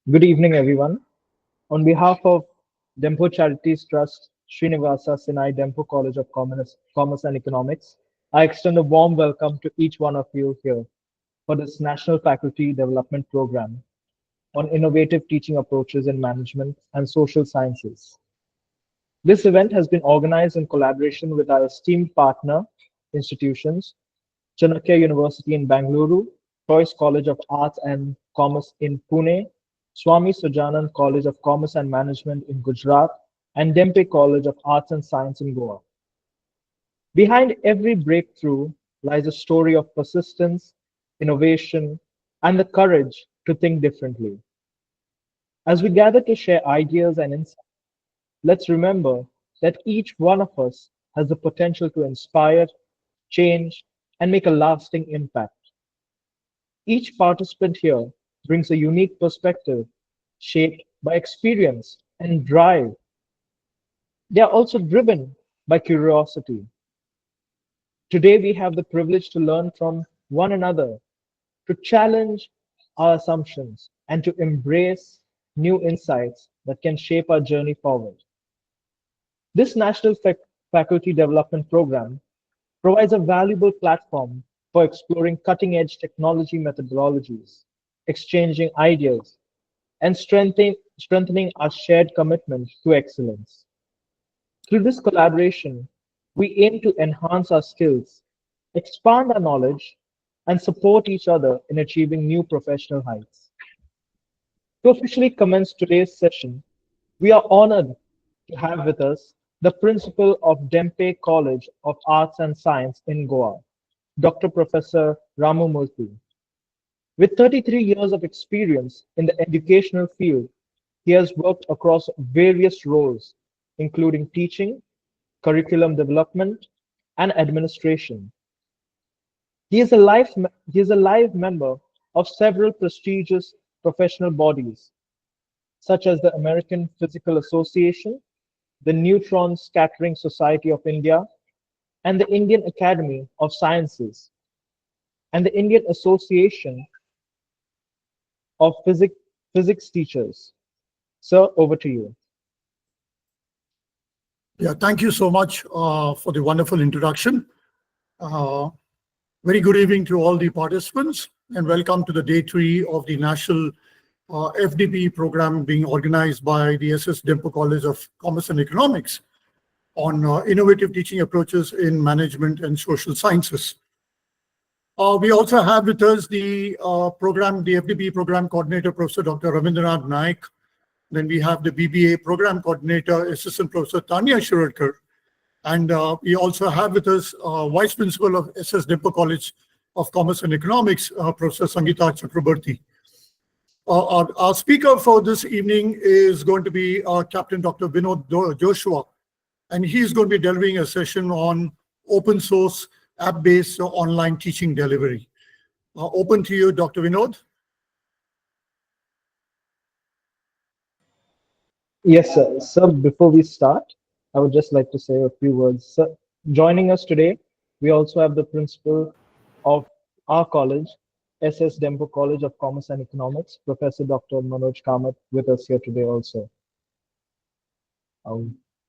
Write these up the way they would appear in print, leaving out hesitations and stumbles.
Good evening, everyone. On behalf of Dempo Charities Trust, Srinivassa Sinai Dempo College of Commerce and Economics, I extend a warm welcome to each one of you here for this National Faculty Development Program on innovative teaching approaches in management and social sciences. This event has been organized in collaboration with our esteemed partner institutions, Chanakya University in Bangalore, Choice College of Arts and Commerce in Pune, Swami Sujanand College of Commerce and Management in Gujarat, and Dempe College of Arts and Science in Goa. Behind every breakthrough lies a story of persistence, innovation, and the courage to think differently. As we gather to share ideas and insights, let's remember that each one of us has the potential to inspire, change, and make a lasting impact. Each participant here brings a unique perspective shaped by experience and drive. They are also driven by curiosity. Today, we have the privilege to learn from one another, to challenge our assumptions, and to embrace new insights that can shape our journey forward. This National Faculty Development Program provides a valuable platform for exploring cutting edge technology methodologies, exchanging ideas, and strengthening our shared commitment to excellence. Through this collaboration, we aim to enhance our skills, expand our knowledge, and support each other in achieving new professional heights. To officially commence today's session, we are honored to have with us the principal of Dempe College of Arts and Science in Goa, Dr. Professor Ramu Murthy. With 33 years of experience in the educational field, he has worked across various roles, including teaching, curriculum development, and administration. He is a live member of several prestigious professional bodies, such as the American Physical Association, the Neutron Scattering Society of India, and the Indian Academy of Sciences, and the Indian Association of Physics Teachers. Sir, over to you. Yeah, thank you so much for the wonderful introduction. Uh, Very good evening to all the participants, and welcome to the day three of the National FDP program being organized by the SS Dempo College of Commerce and Economics on innovative teaching approaches in management and social sciences. We also have with us the FDP program coordinator, Professor Dr. Ravindranath Naik. Then we have the BBA program coordinator, Assistant Professor Tanya Shirarkar. And we also have with us Vice Principal of SS Dempo College of Commerce and Economics, Professor Sangeeta Chakraborty. Our speaker for this evening is going to be Captain Dr. Vinod Joshua, and he's going to be delivering a session on open source app-based online teaching delivery. Open to you, Dr. Vinod. Yes, sir. Sir, before we start, I would just like to say a few words. Sir, joining us today, we also have the principal of our college, SS Dempo College of Commerce and Economics, Professor Dr. Manoj Kamath, with us here today also.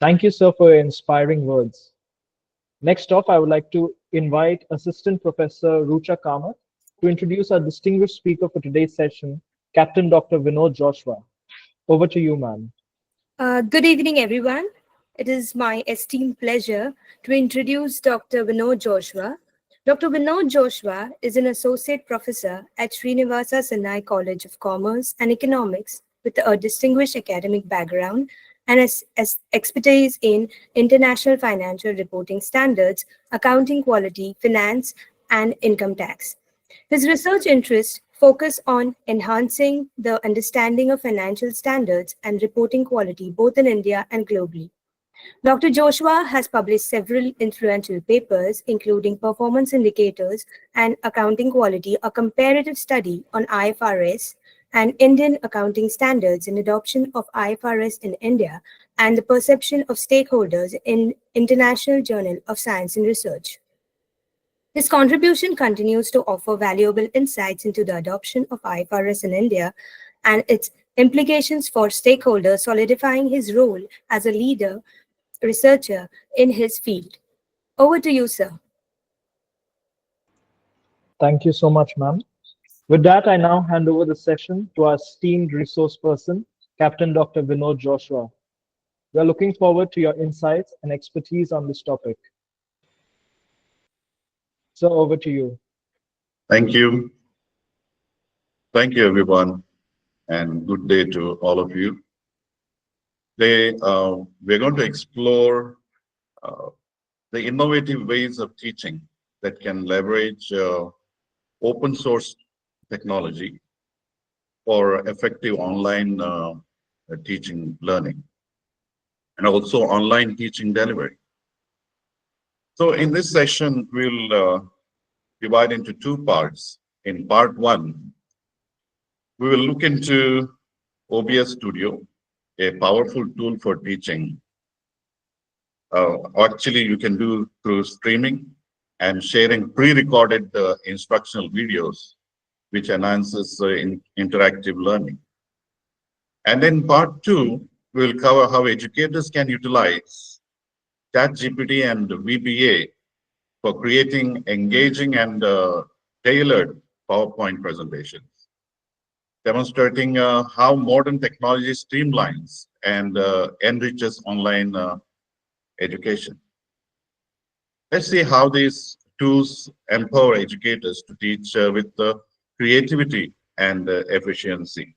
Thank you, sir, for your inspiring words. Next off, I would like to invite Assistant Professor Rucha Kamath to introduce our distinguished speaker for today's session, Captain Dr. Vinod Joshua. Over to you, ma'am. Good evening, everyone. It is my esteemed pleasure to introduce Dr. Vinod Joshua. Dr. Vinod Joshua is an associate professor at Srinivassa Sinai College of Commerce and Economics with a distinguished academic background and expertise in international financial reporting standards, accounting quality, finance, and income tax. His research interests focus on enhancing the understanding of financial standards and reporting quality both in India and globally. Dr. Joshua has published several influential papers, including Performance Indicators and Accounting Quality, a comparative study on IFRS and Indian accounting standards in adoption of IFRS in India, and the perception of stakeholders in International Journal of Science and Research. His contribution continues to offer valuable insights into the adoption of IFRS in India and its implications for stakeholders, solidifying his role as a leader, researcher in his field. Over to you, sir. Thank you so much, ma'am. With that, I now hand over the session to our esteemed resource person, Captain Dr. Vinod Joshua. We are looking forward to your insights and expertise on this topic. So over to you. Thank you. Thank you, everyone, and good day to all of you. Today, we're going to explore uh, the innovative ways of teaching that can leverage open source technology for effective online teaching learning and also online teaching delivery. So in this session, we'll divide into two parts. In part one, we will look into OBS Studio, a powerful tool for teaching. Actually, you can do through streaming and sharing pre-recorded instructional videos, which enhances interactive learning. And in part two, we'll cover how educators can utilize ChatGPT and VBA for creating engaging and tailored PowerPoint presentations, demonstrating how modern technology streamlines and enriches online education. Let's see how these tools empower educators to teach with creativity and efficiency.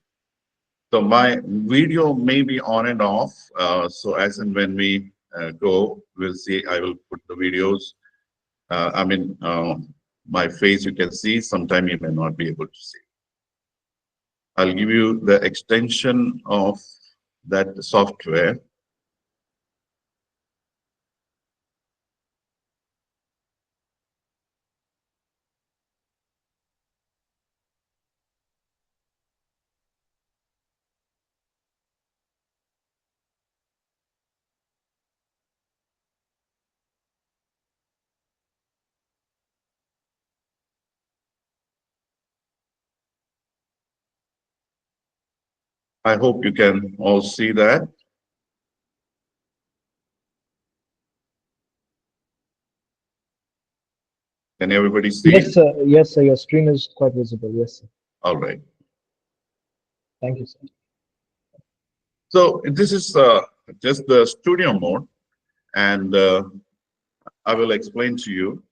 So my video may be on and off. So as and when we go, we'll see. I will put the videos. My face you can see. Sometime you may not be able to see. I'll give you the extension of that software. I hope you can all see that. Can everybody see Yes, it? sir. Yes, sir. Your screen is quite visible. Yes, sir. All right. Thank you, sir. So this is just the studio mode, and I will explain to you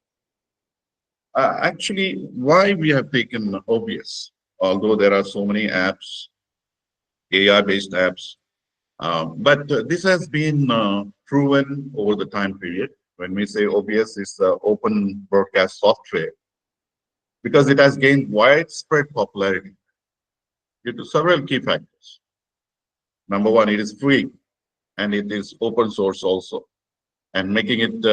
actually why we have taken OBS. Although there are so many apps, AI-based apps, but this has been proven over the time period. When we say OBS is open broadcast software, because it has gained widespread popularity due to several key factors. Number one, it is free and it is open source also, and making it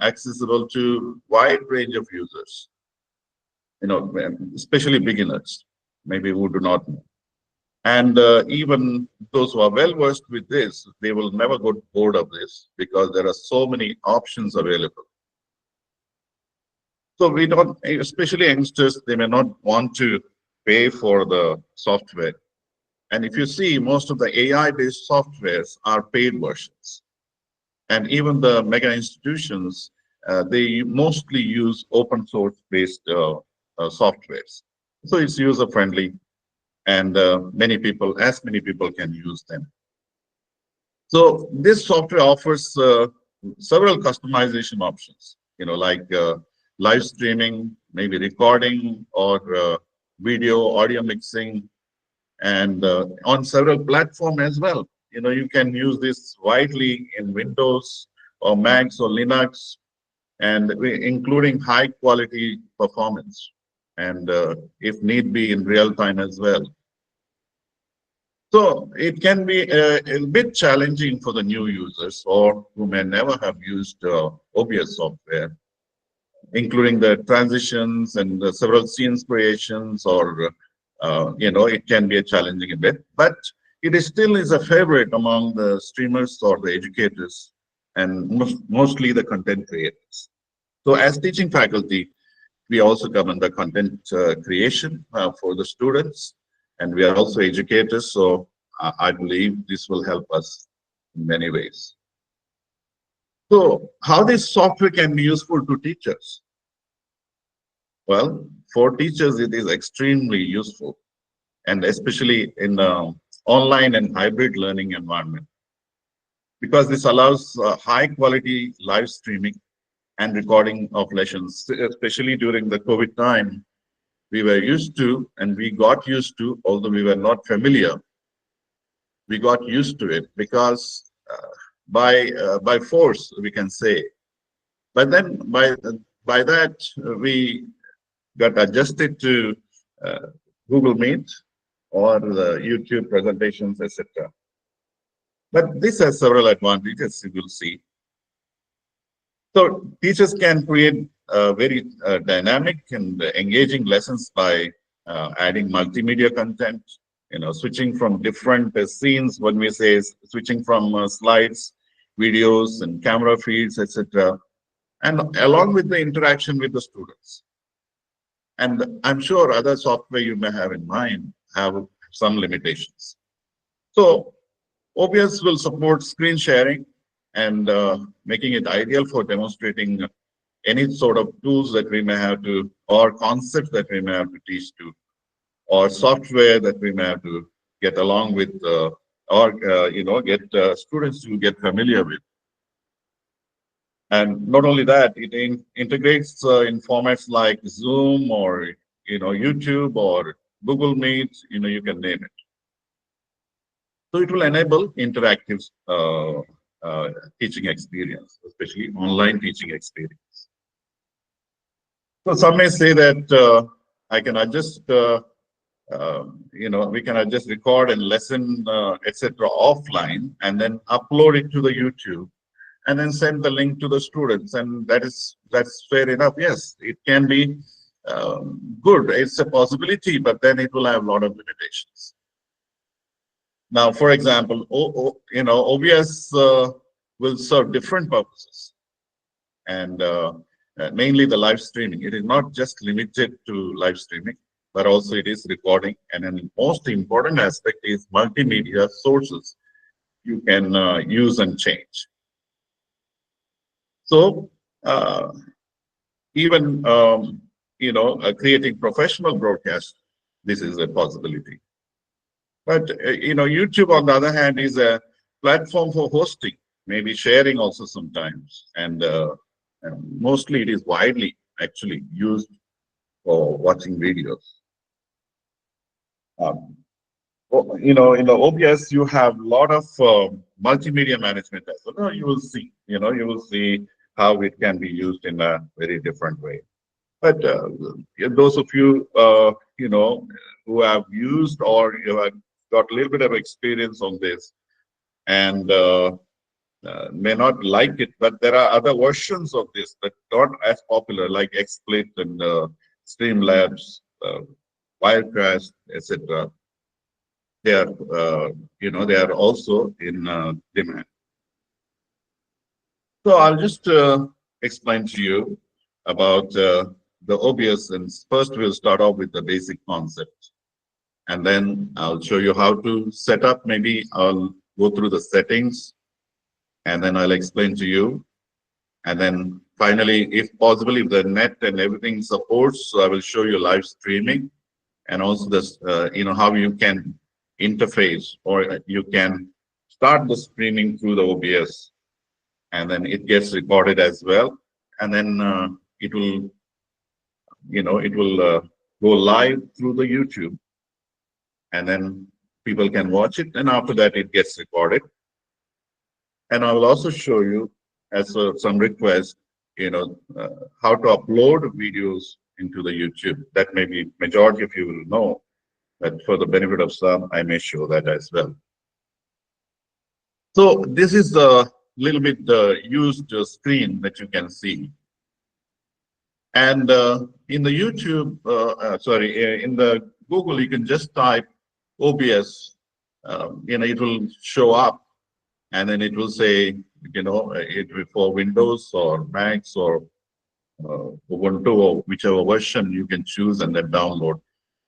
accessible to wide range of users, especially beginners, maybe who do not know. And even those who are well versed with this, they will never go bored of this because there are so many options available. So we don't, especially youngsters, they may not want to pay for the software. And if you see, most of the AI-based softwares are paid versions. And even the mega institutions, they mostly use open source based softwares. So it's user friendly, and many people can use them. So this software offers several customization options, like live streaming, maybe recording, or video, audio mixing, and on several platforms as well. You can use this widely in Windows or Macs or Linux, and including high quality performance, and if need be in real time as well. So it can be a bit challenging for the new users or who may never have used OBS software, including the transitions and the several scenes creations, or it can be a challenging a bit, but it is still is a favorite among the streamers or the educators, and mostly the content creators. So as teaching faculty, we also come under content creation for the students, and we are also educators. So I believe this will help us in many ways. So how this software can be useful to teachers? Well, for teachers, it is extremely useful, and especially in online and hybrid learning environment, because this allows high quality live streaming and recording of lessons, especially during the COVID time. We were used to, and we got used to, although we were not familiar, we got used to it because by force, we can say. But then by that, we got adjusted to uh, Google Meet or the YouTube presentations, etc. But this has several advantages, you will see. So teachers can create very dynamic and engaging lessons by adding multimedia content, switching from different scenes, when we say switching from slides, videos and camera feeds, etc. And along with the interaction with the students. And I'm sure other software you may have in mind have some limitations. So OBS will support screen sharing and making it ideal for demonstrating any sort of tools that we may have to, or concepts that we may have to teach to, or software that we may have to get along with, or get students to get familiar with. And not only that, it integrates in formats like Zoom or YouTube or Google Meet. You can name it. So it will enable interactive teaching experience, especially online teaching experience. So some may say that I can adjust, we can adjust record and lesson, etc. offline, and then upload it to the YouTube, and then send the link to the students, and that's fair enough. Yes, it can be good. It's a possibility, but then it will have a lot of limitations. Now, for example, OBS will serve different purposes, and mainly the live streaming. It is not just limited to live streaming, but also it is recording. And then most important aspect is multimedia sources you can use and change. So even creating professional broadcast, this is a possibility. But YouTube, on the other hand, is a platform for hosting, maybe sharing also sometimes, and mostly it is widely actually used for watching videos. In the OBS, you have a lot of multimedia management as well. You will see, how it can be used in a very different way. But those of you, who have used or you have got a little bit of experience on this and may not like it, but there are other versions of this that are not as popular, like XSplit and Streamlabs, Wirecast, etc. They are, they are also in demand. So I'll just explain to you about the OBS, and first we'll start off with the basic concept, and then I'll show you how to set up. Maybe I'll go through the settings, and then I'll explain to you, and then finally, if possible, if the net and everything supports, so I will show you live streaming, and also this, how you can interface, or you can start the streaming through the OBS, and then it gets recorded as well, and then it will go live through the YouTube, and then people can watch it, and after that it gets recorded. And I will also show you, as some request, how to upload videos into the YouTube. That maybe majority of you will know, but for the benefit of some, I may show that as well. So this is the little bit used screen that you can see. And in the YouTube, in the Google, you can just type OBS. It will show up, and then it will say, it for Windows or Macs or Ubuntu, or whichever version you can choose, and then download.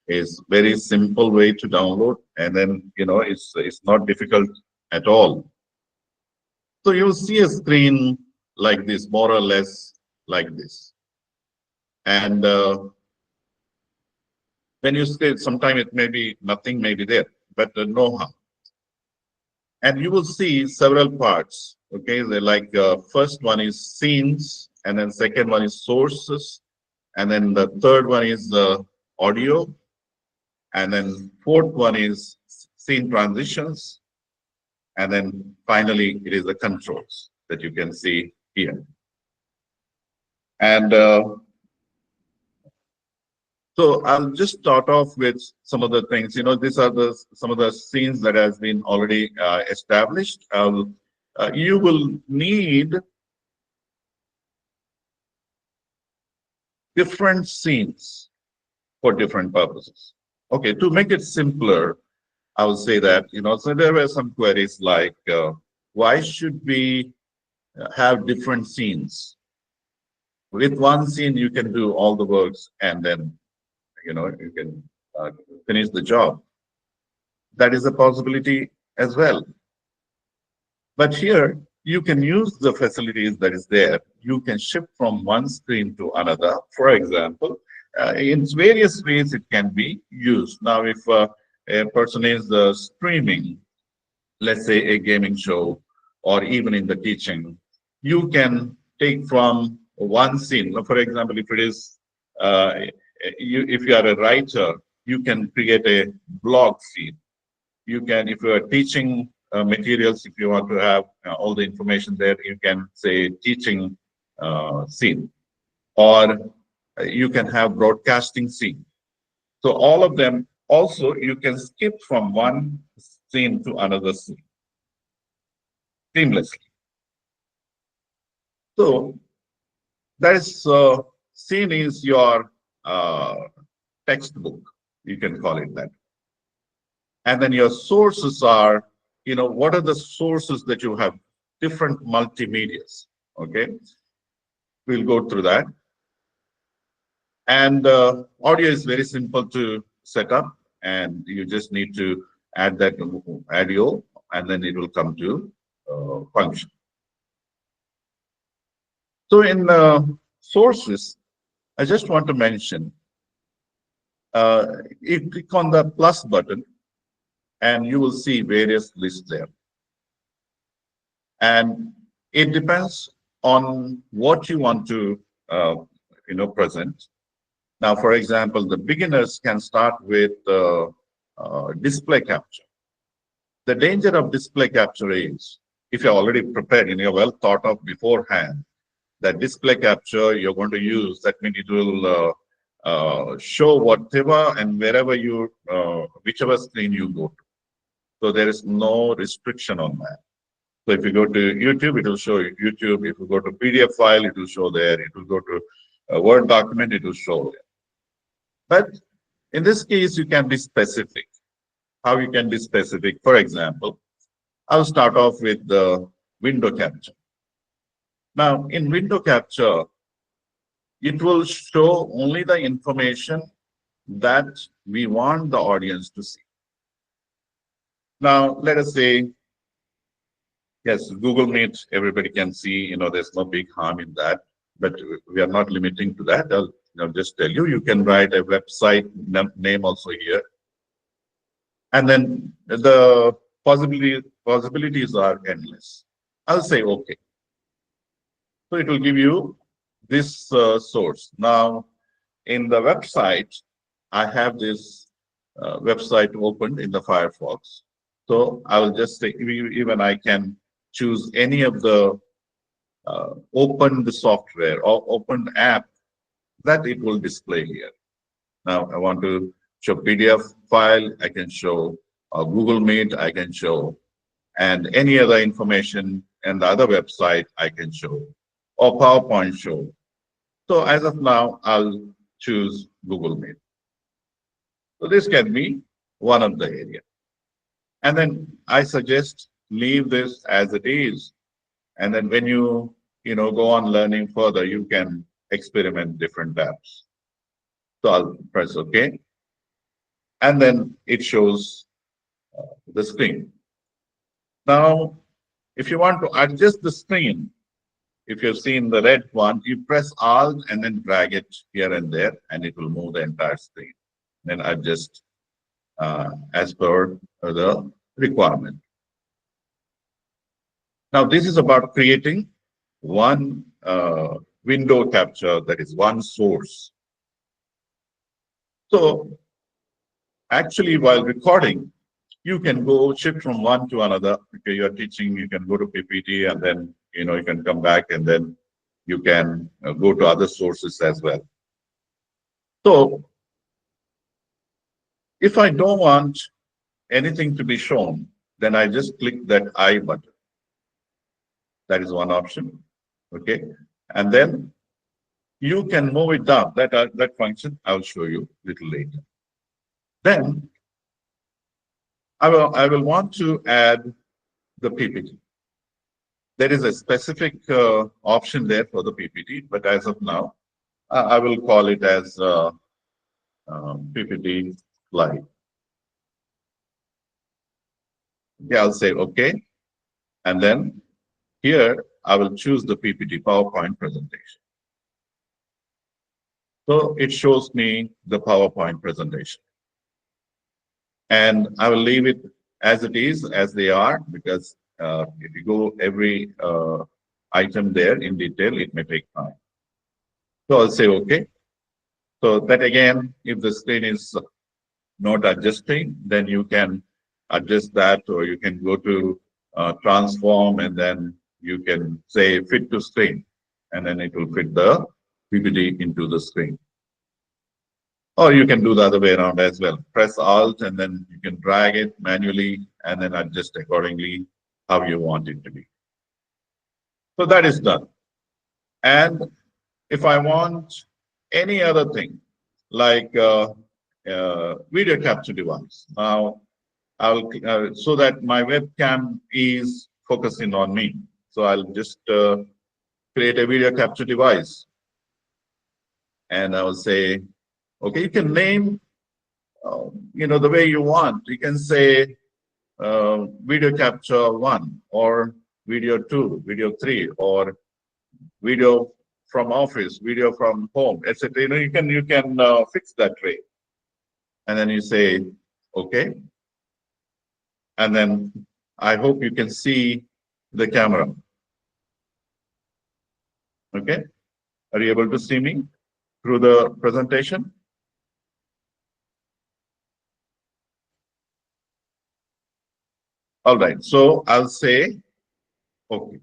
is very simple way to download, and then it's not difficult at all. So you'll see a screen like this, more or less like this. And when you say, sometimes it may be nothing may be there, but no harm. And you will see several parts. Okay, they're like first one is scenes, and then second one is sources, and then the third one is the audio, and then fourth one is scene transitions, and then finally it is the controls that you can see here. And so I'll just start off with some of the things. These are some of the scenes that has been already established. You will need different scenes for different purposes. Okay, to make it simpler, I would say that, so there were some queries like, why should we have different scenes? With one scene, you can do all the works, and then, you can finish the job. That is a possibility as well. But here, you can use the facilities that is there. You can shift from one screen to another. For example, in various ways it can be used. Now, if a person is streaming, let's say a gaming show, or even in the teaching, you can take from one scene. For example, if it is, if you are a writer, you can create a blog scene. You can, if you are teaching materials, if you want to have all the information there, you can say teaching scene, or you can have broadcasting scene. So all of them, also you can skip from one scene to another scene seamlessly. So that is scene is your textbook, you can call it that. And then your sources are, what are the sources that you have? Different multimedias, okay? We'll go through that. And audio is very simple to set up, and you just need to add that audio, and then it will come to function. So in sources, I just want to mention, you click on the plus button, and you will see various lists there. And it depends on what you want to present. Now, for example, the beginners can start with display capture. The danger of display capture is, if you're already prepared and you're well thought of beforehand, that display capture you're going to use, that means it will show whatever and wherever you, whichever screen you go to. So there is no restriction on that. So if you go to YouTube, it will show you YouTube. If you go to PDF file, it will show there. It will go to a Word document, it will show there. But in this case, you can be specific. How you can be specific? For example, I'll start off with the window capture. Now, in window capture, it will show only the information that we want the audience to see. Now, let us say, yes, Google Meet, everybody can see, there's no big harm in that, but we are not limiting to that. I'll just tell you, you can write a website name also here. And then the possibilities are endless. I'll say, okay. So it will give you this source. Now, in the website, I have this website opened in the Firefox. So I will just say, even I can choose any of the opened software or opened app that it will display here. Now I want to show PDF file, I can show Google Meet, I can show, and any other information and the other website I can show, or PowerPoint show. So as of now, I'll choose Google Meet. So this can be one of the areas. And then I suggest leave this as it is. And then when you go on learning further, you can experiment different apps. So I'll press OK. and then it shows the screen. Now, if you want to adjust the screen, if you've seen the red one, you press Alt and then drag it here and there, and it will move the entire screen. Then adjust as per the requirement. Now, this is about creating one window capture, that is one source. So actually, while recording, you can go shift from one to another. Okay, you're teaching, you can go to PPT, and then you can come back, and then you can go to other sources as well. So if I don't want anything to be shown, then I just click that I button. That is one option. Okay, and then you can move it down. That function I'll show you a little later. Then I will want to add the PPT. There is a specific option there for the PPT, but as of now, I will call it as PPT slide. Yeah, I'll say OK. And then here, I will choose the PPT PowerPoint presentation. So it shows me the PowerPoint presentation. And I will leave it as it is, as they are, because if you go every item there in detail, it may take time. So I'll say OK. So that again, if the screen is not adjusting, then you can adjust that, or you can go to transform, and then you can say fit to screen, and then it will fit the PPT into the screen. Or you can do the other way around as well. Press Alt, and then you can drag it manually and then adjust accordingly how you want it to be. So that is done. And if I want any other thing, like video capture device, now I'll so that my webcam is focusing on me. So I'll just create a video capture device, and I will say, okay, you can name, the way you want. You can say video capture 1, or video 2, video 3, or video from office, video from home, etc. You can fix that way, and then you say okay, and then I hope you can see the camera. Okay, are you able to see me through the presentation? All right, so I'll say okay.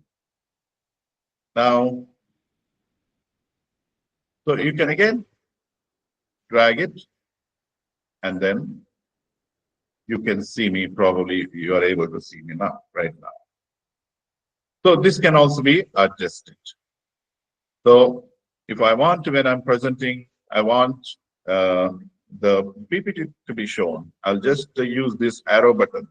Now, so you can again drag it, and then you can see me. Probably you are able to see me now, right now. So this can also be adjusted. So if I want to, when I'm presenting, I want the PPT to be shown, I'll just use this arrow button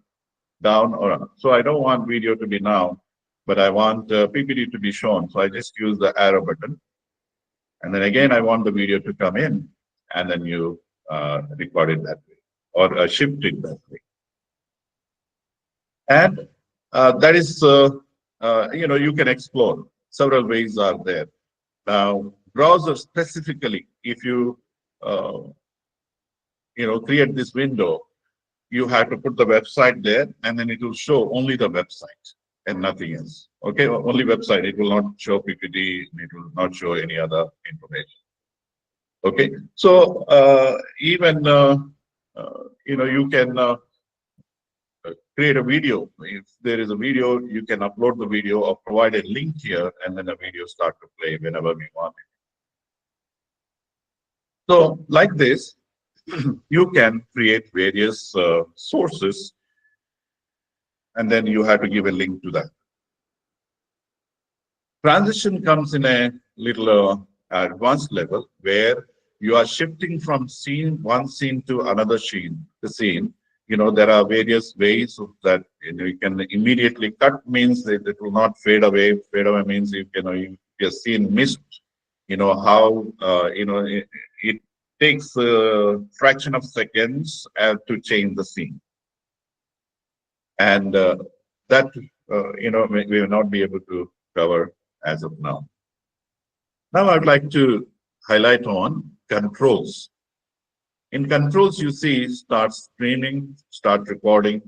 down or up. So I don't want video to be now, but I want PPT to be shown. So I just use the arrow button. And then again, I want the video to come in, and then you record it that way, or shift it that way. And that is, you can explore. Several ways are there. Now, browser specifically, if you, create this window, you have to put the website there, and then it will show only the website and nothing else. Okay, only website. It will not show PPT. It will not show any other information. Okay, so even you can create a video. If there is a video, you can upload the video or provide a link here, and then the video start to play whenever we want it. So like this, you can create various sources, and then you have to give a link to that. Transition comes in a little advanced level, where you are shifting from one scene to another scene. There are various ways of that. You can immediately cut, means that it will not fade away. Fade away means if your scene missed, how it takes a fraction of seconds to change the scene. And that, we will not be able to cover as of now. Now I'd like to highlight on controls. In controls, you see start streaming, start recording,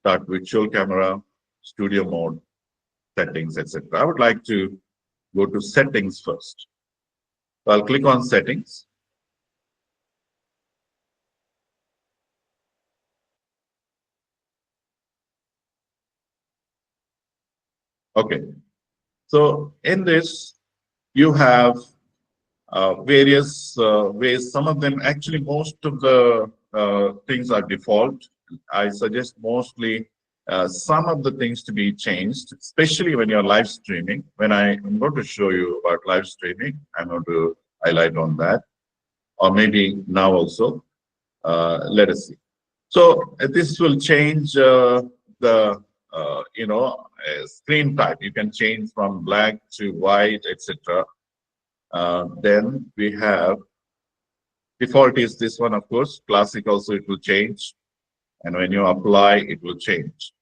start virtual camera, studio mode, settings, etc. I would like to go to settings first. So I'll click on settings. Okay. So in this, you have various ways. Some of them, actually, most of the things are default. I suggest mostly some of the things to be changed, especially when you're live streaming. When I'm going to show you about live streaming, I'm going to highlight on that, or maybe now also. Let us see. So this will change the screen type. You can change from black to white, etc. Then we have default is this one, of course. Classic also it will change, and when you apply, it will change.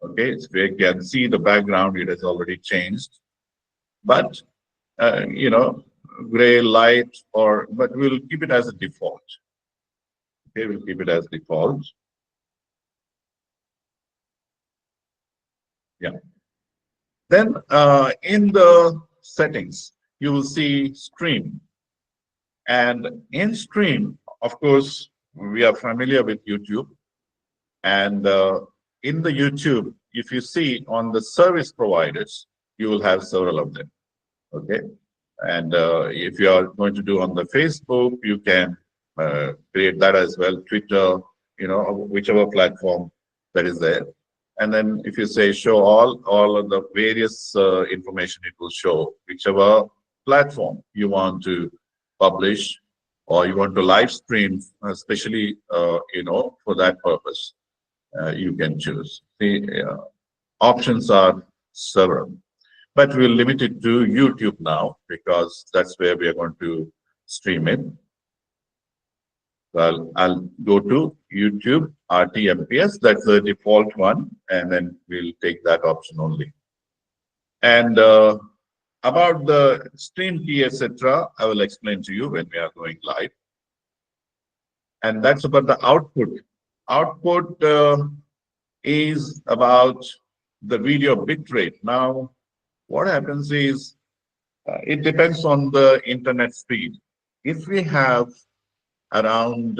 Okay, so you can see the background; it has already changed. But gray, light, but we'll keep it as a default. Okay, we'll keep it as default. Yeah. Then in the settings, you will see stream. And in stream, of course, we are familiar with YouTube. And in the YouTube, if you see on the service providers, you will have several of them. Okay. And if you are going to do on the Facebook, you can create that as well. Twitter, whichever platform that is there. And then if you say show all of the various information, it will show whichever platform you want to publish or you want to live stream, especially, for that purpose, you can choose. The options are several, but we'll limit it to YouTube now because that's where we are going to stream it. So I'll go to YouTube RTMPS. That's the default one, and then we'll take that option only. And about the stream key, etc., I will explain to you when we are going live. And that's about the output. Output is about the video bit rate. Now, what happens is it depends on the internet speed. If we have around,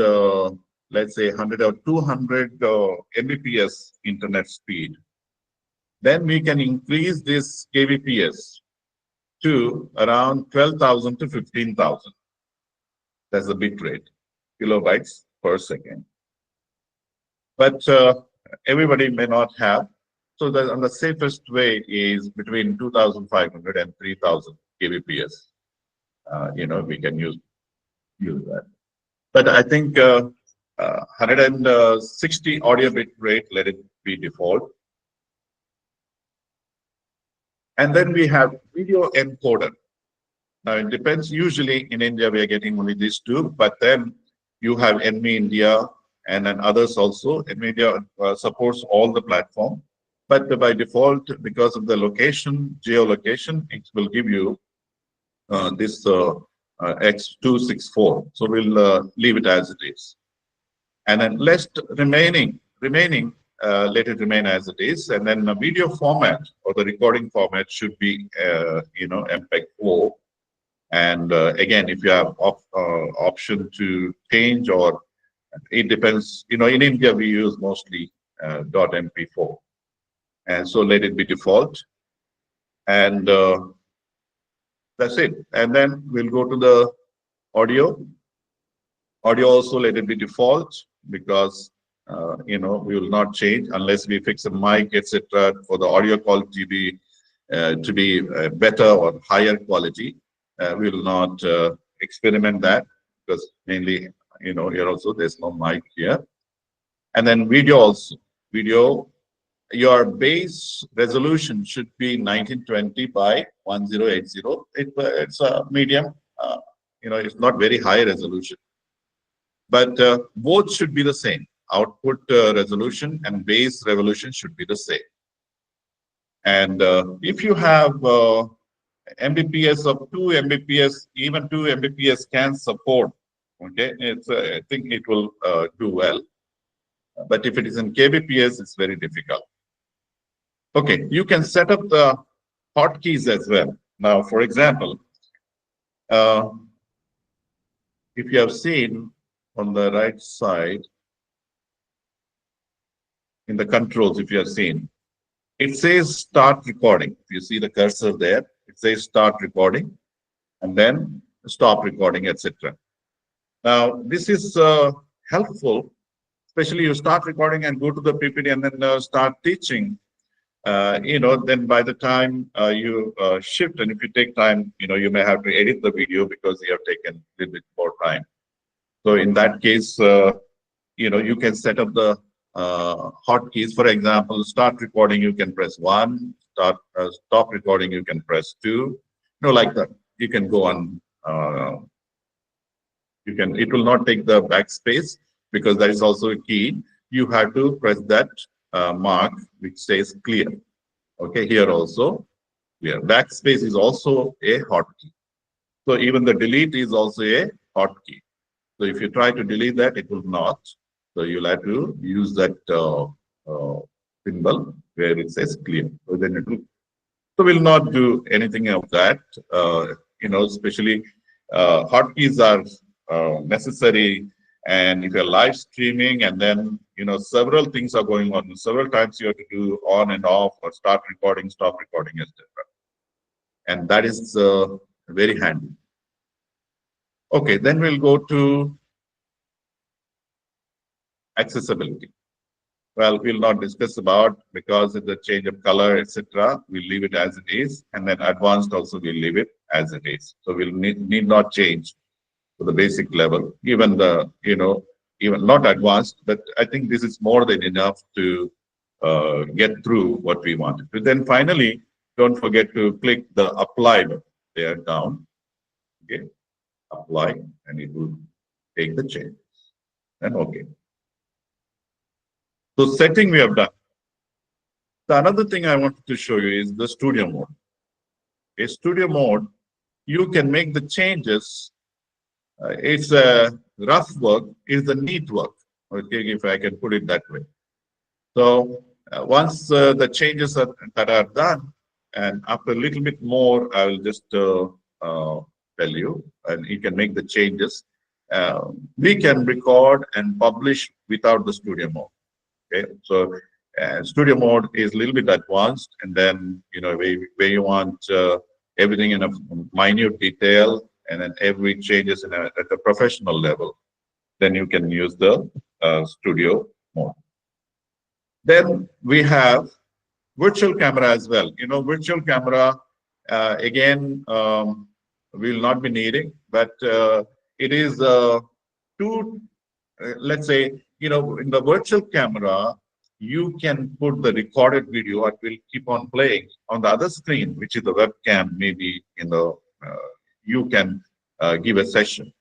let's say, 100 or 200 Mbps internet speed, then we can increase this kbps to around 12,000 to 15,000. That's the bit rate, kilobytes per second. But everybody may not have. So the safest way is between 2,500 and 3,000 kbps. We can use that. But I think 160 audio bit rate, let it be default. And then we have video encoder. Now it depends. Usually in India, we are getting only these two, but then you have NV India and then others also. NV India supports all the platform, but by default, because of the location, geolocation, it will give you this X264. So we'll leave it as it is. And then remaining, let it remain as it is. And then the video format or the recording format should be, MPEG-4. And again, if you have option to change, or it depends, in India, we use mostly .mp4. And so let it be default. And that's it. And then we'll go to the audio. Audio also let it be default because we will not change unless we fix a mic, etc. for the audio quality to be better or higher quality. We will not experiment that because mainly, here also there's no mic here. And then video also. Video, your base resolution should be 1920 by 1080. It's a medium, it's not very high resolution, but both should be the same. Output resolution and base resolution should be the same. And if you have Mbps of 2 Mbps, even 2 Mbps can support. Okay, I think it will do well. But if it is in kbps, it's very difficult. Okay, you can set up the hotkeys as well. Now, for example, if you have seen on the right side in the controls, if you have seen, it says start recording. If you see the cursor there, it says start recording and then stop recording, etc. Now, this is helpful, especially you start recording and go to the PPT and then start teaching. Then by the time you shift, and if you take time, you may have to edit the video because you have taken a little bit more time. So in that case, you can set up the hotkeys. For example, start recording, you can press 1. Stop recording, you can press 2. Like that. You can go on. It will not take the backspace because that is also a key. You have to press that mark which says clear. Okay, here also clear. Backspace is also a hotkey. So even the delete is also a hotkey. So if you try to delete that, it will not. So you'll have to use that symbol where it says clear. So then it will. So we'll not do anything of that. Especially hotkeys are necessary. And if you're live streaming and then, several things are going on, several times you have to do on and off or start recording, stop recording, etc. And that is very handy. Okay, then we'll go to accessibility. Well, we'll not discuss about because it's a change of color, etc. We'll leave it as it is. And then advanced also we'll leave it as it is. So we'll need not change to the basic level, even the, even not advanced, but I think this is more than enough to get through what we want. But then finally, don't forget to click the apply button there down. Okay, apply, and it will take the changes. And okay. So setting we have done. The another thing I wanted to show you is the studio mode. A studio mode, you can make the changes. It's a rough work, it's the neat work, okay, if I can put it that way. So once the changes that are done, and after a little bit more, I will just tell you, and you can make the changes. We can record and publish without the studio mode. Okay, so studio mode is a little bit advanced, and then where you want everything in a minute detail, and then every changes at a professional level, then you can use the studio mode. Then we have virtual camera as well. Virtual camera, again, we will not be needing, but it is let's say, in the virtual camera, you can put the recorded video, it will keep on playing on the other screen, which is the webcam, maybe, you can give a session.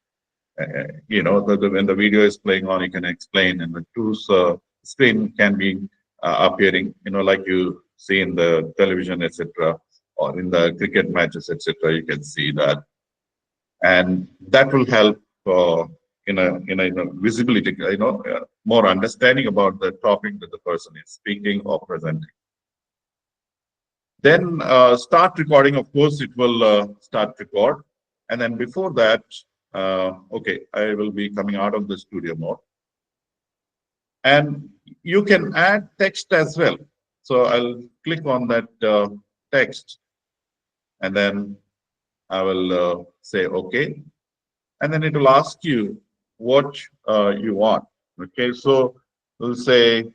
When the video is playing on, you can explain, and the two screen can be appearing, like you see in the television, etc., or in the cricket matches, etc. You can see that, and that will help in a visibility, more understanding about the topic that the person is speaking or presenting. Then start recording, of course, it will start record. And then before that, okay, I will be coming out of the studio mode. And you can add text as well. So I'll click on that text, and then I will say OK. And then it will ask you what you want. Okay, so we'll say,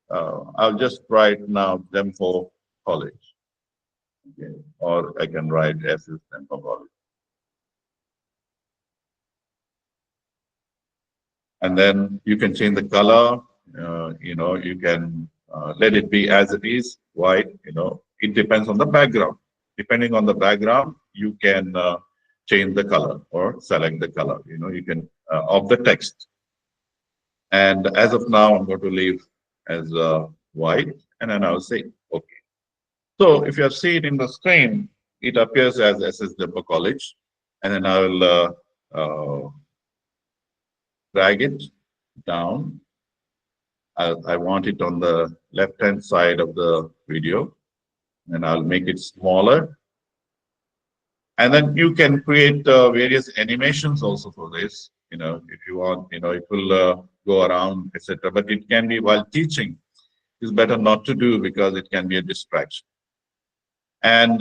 I'll just write now Dempo College. Okay. Or I can write SS Dempo College. And then you can change the color. You can let it be as it is, white. It depends on the background. Depending on the background, you can change the color or select the color, you can of the text. And as of now, I'm going to leave as white, and then I'll say okay. So if you have seen in the screen, it appears as SS Dempo College, and then I will drag it down. I want it on the left-hand side of the video, and I'll make it smaller. And then you can create various animations also for this. If you want, it will go around, etc. But it can be while teaching. It's better not to do because it can be a distraction. And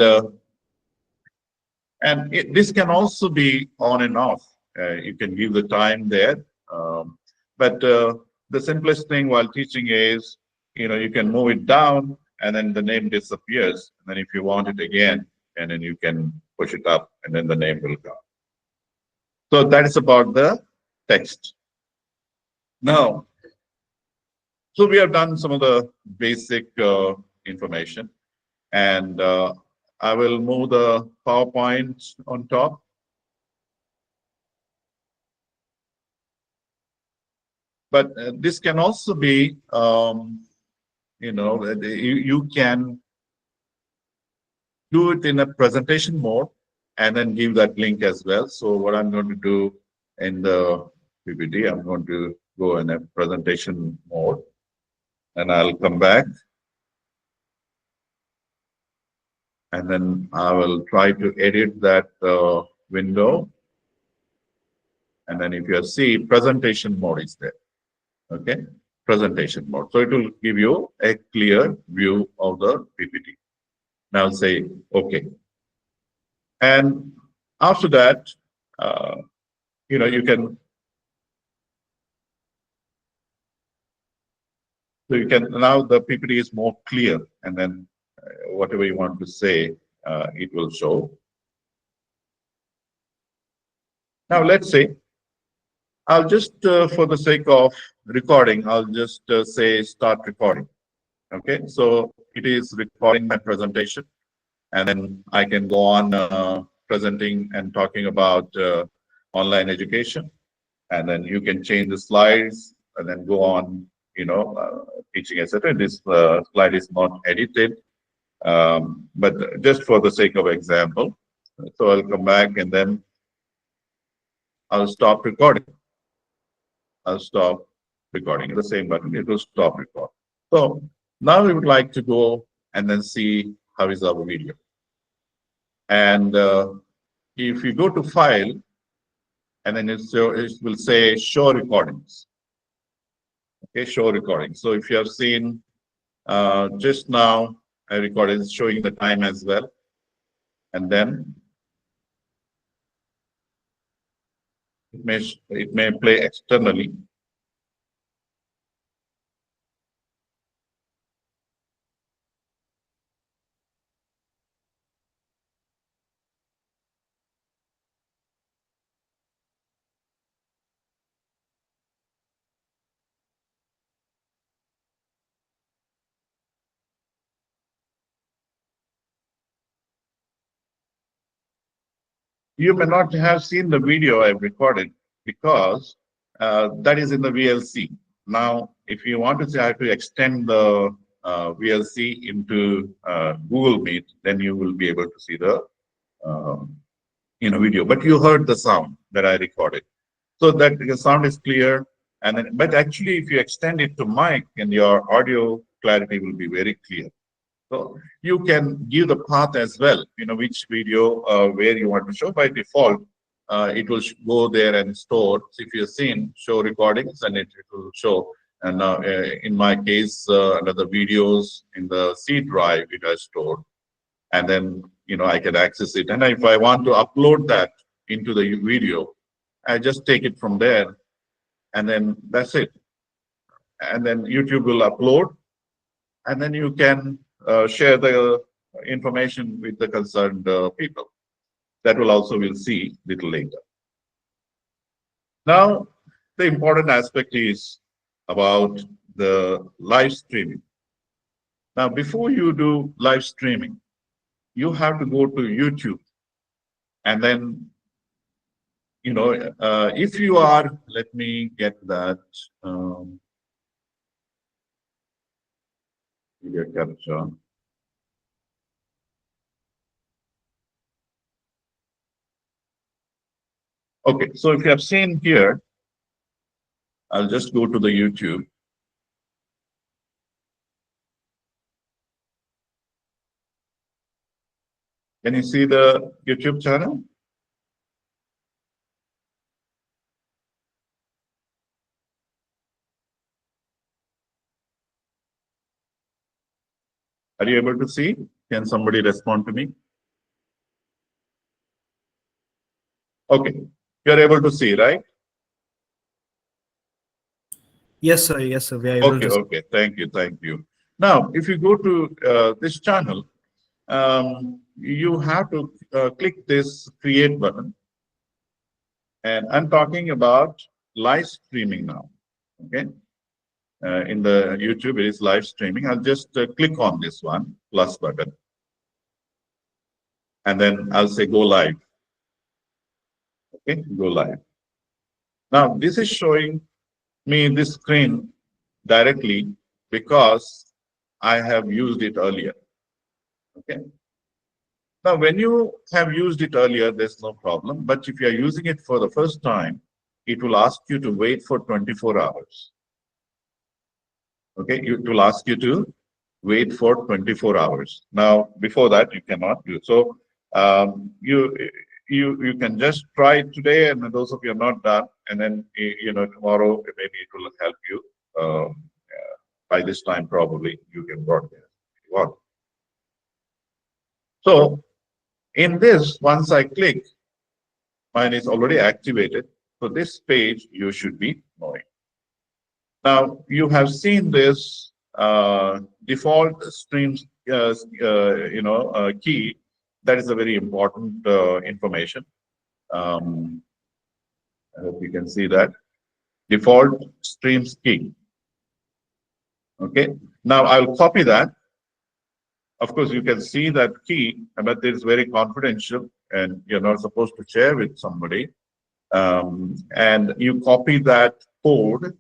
this can also be on and off. You can give the time there. But the simplest thing while teaching is, you can move it down and then the name disappears. And then if you want it again, and then you can push it up and then the name will come. So that is about the text. Now, so we have done some of the basic information, and I will move the PowerPoint on top. But this can also be, you can do it in a presentation mode and then give that link as well. So what I'm going to do in the PPT, I'm going to go in a presentation mode, and I'll come back. And then I will try to edit that window. And then if you see, presentation mode is there. Okay, presentation mode. So it will give you a clear view of the PPT. Now say okay. And after that, you can. So you can, now the PPT is more clear, and then whatever you want to say, it will show. Now let's say, I'll just, for the sake of recording, I'll just say start recording. Okay, so it is recording my presentation, and then I can go on presenting and talking about online education, and then you can change the slides and then go on, teaching, etc. This slide is not edited, but just for the sake of example. So I'll come back and then I'll stop recording. I'll stop recording. The same button, it will stop recording. So now we would like to go and then see how is our video. And if you go to File, and then it will say Show Recordings. Okay, Show Recording. So if you have seen just now, I recorded showing the time as well. And then it may play externally. You may not have seen the video I've recorded because that is in the VLC. Now, if you want to say how to extend the VLC into Google Meet, then you will be able to see the video. But you heard the sound that I recorded, so that the sound is clear. And then, but actually, if you extend it to mic, and your audio clarity will be very clear. So you can give the path as well, which video where you want to show. By default, it will go there and store. So if you've seen show recordings, and it will show. And now in my case, under the videos in the C drive, it has stored. And then, I can access it. And if I want to upload that into the video, I just take it from there, and then that's it. And then YouTube will upload, and then you can share the information with the concerned people. That will also we'll see little later. Now, the important aspect is about the live streaming. Now, before you do live streaming, you have to go to YouTube and then if you are, let me get that video capture. Okay, so if you have seen here, I'll just go to the YouTube. Can you see the YouTube channel? Are you able to see? Can somebody respond to me? Okay, you're able to see, right? Yes, sir. Yes, sir. We are able Okay, to. okay. Thank you, thank you. Now, if you go to this channel, you have to click this create button. And I'm talking about live streaming now. Okay. In the YouTube, it is live streaming. I'll just click on this one, plus button. And then I'll say go live. Okay, go live. Now, this is showing me this screen directly because I have used it earlier. Okay. Now, when you have used it earlier, there's no problem. But if you are using it for the first time, it will ask you to wait for 24 hours. Okay, it will ask you to wait for 24 hours. Now, before that, you cannot do. So you can just try it today, and those of you are not done, and then tomorrow maybe it will help you. By this time, probably you can broadcast if you want. So in this, once I click, mine is already activated. So this page you should be knowing. Now you have seen this default streams key. That is a very important information. I hope you can see that default streams key. Okay. Now I'll copy that. Of course, you can see that key, but it is very confidential, and you're not supposed to share with somebody. And you copy that code.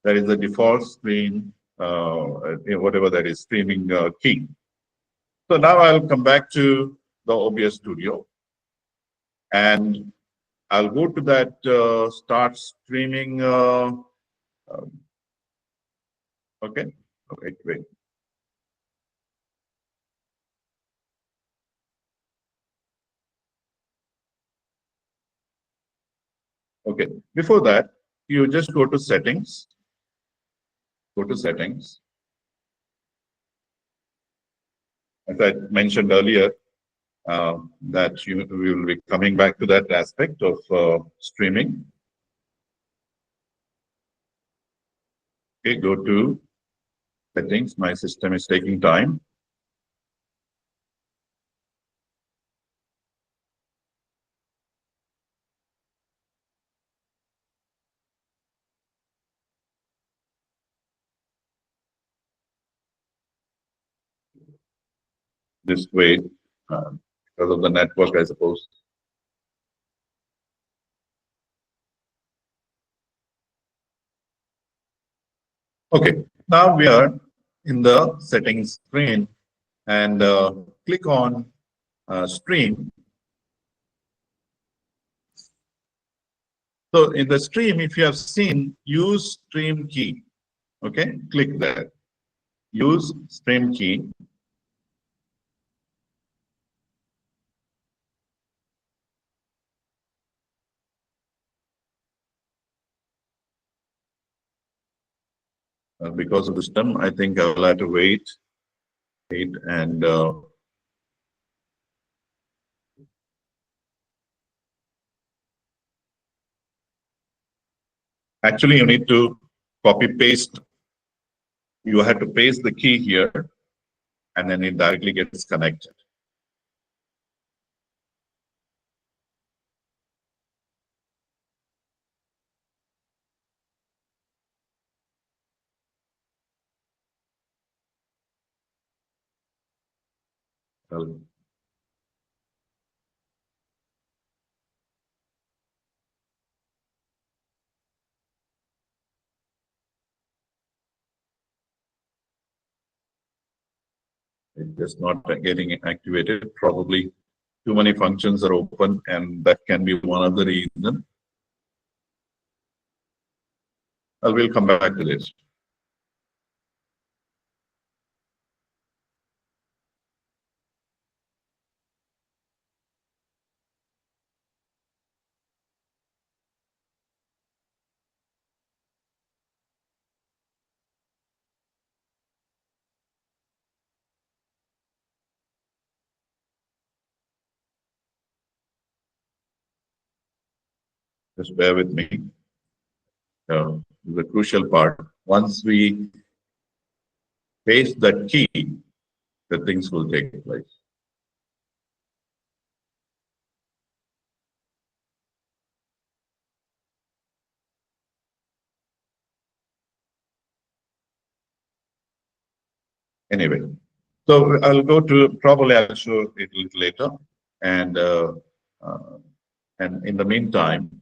That is the default stream, whatever that is, streaming key. So now I'll come back to the OBS Studio, and I'll go to that start streaming. Okay, wait. Okay, before that, you just go to settings. Go to settings. As I mentioned earlier, that we will be coming back to that aspect of streaming. Okay, go to settings. My system is taking time. This way, because of the network, I suppose. Okay, now we are in the settings screen, and click on stream. So in the stream, if you have seen use stream key, okay, click that. Use stream key. Because of the system, I think I will have to wait and actually you need to copy paste. You have to paste the key here, and then it directly gets connected. Well, It's just not getting activated. Probably too many functions are open, and that can be one of the reason. I will come back to this. Just bear with me. The crucial part. Once we paste that key, the things will take place. Anyway, so I'll go to, probably I'll show it a little later, and uh, and in the meantime,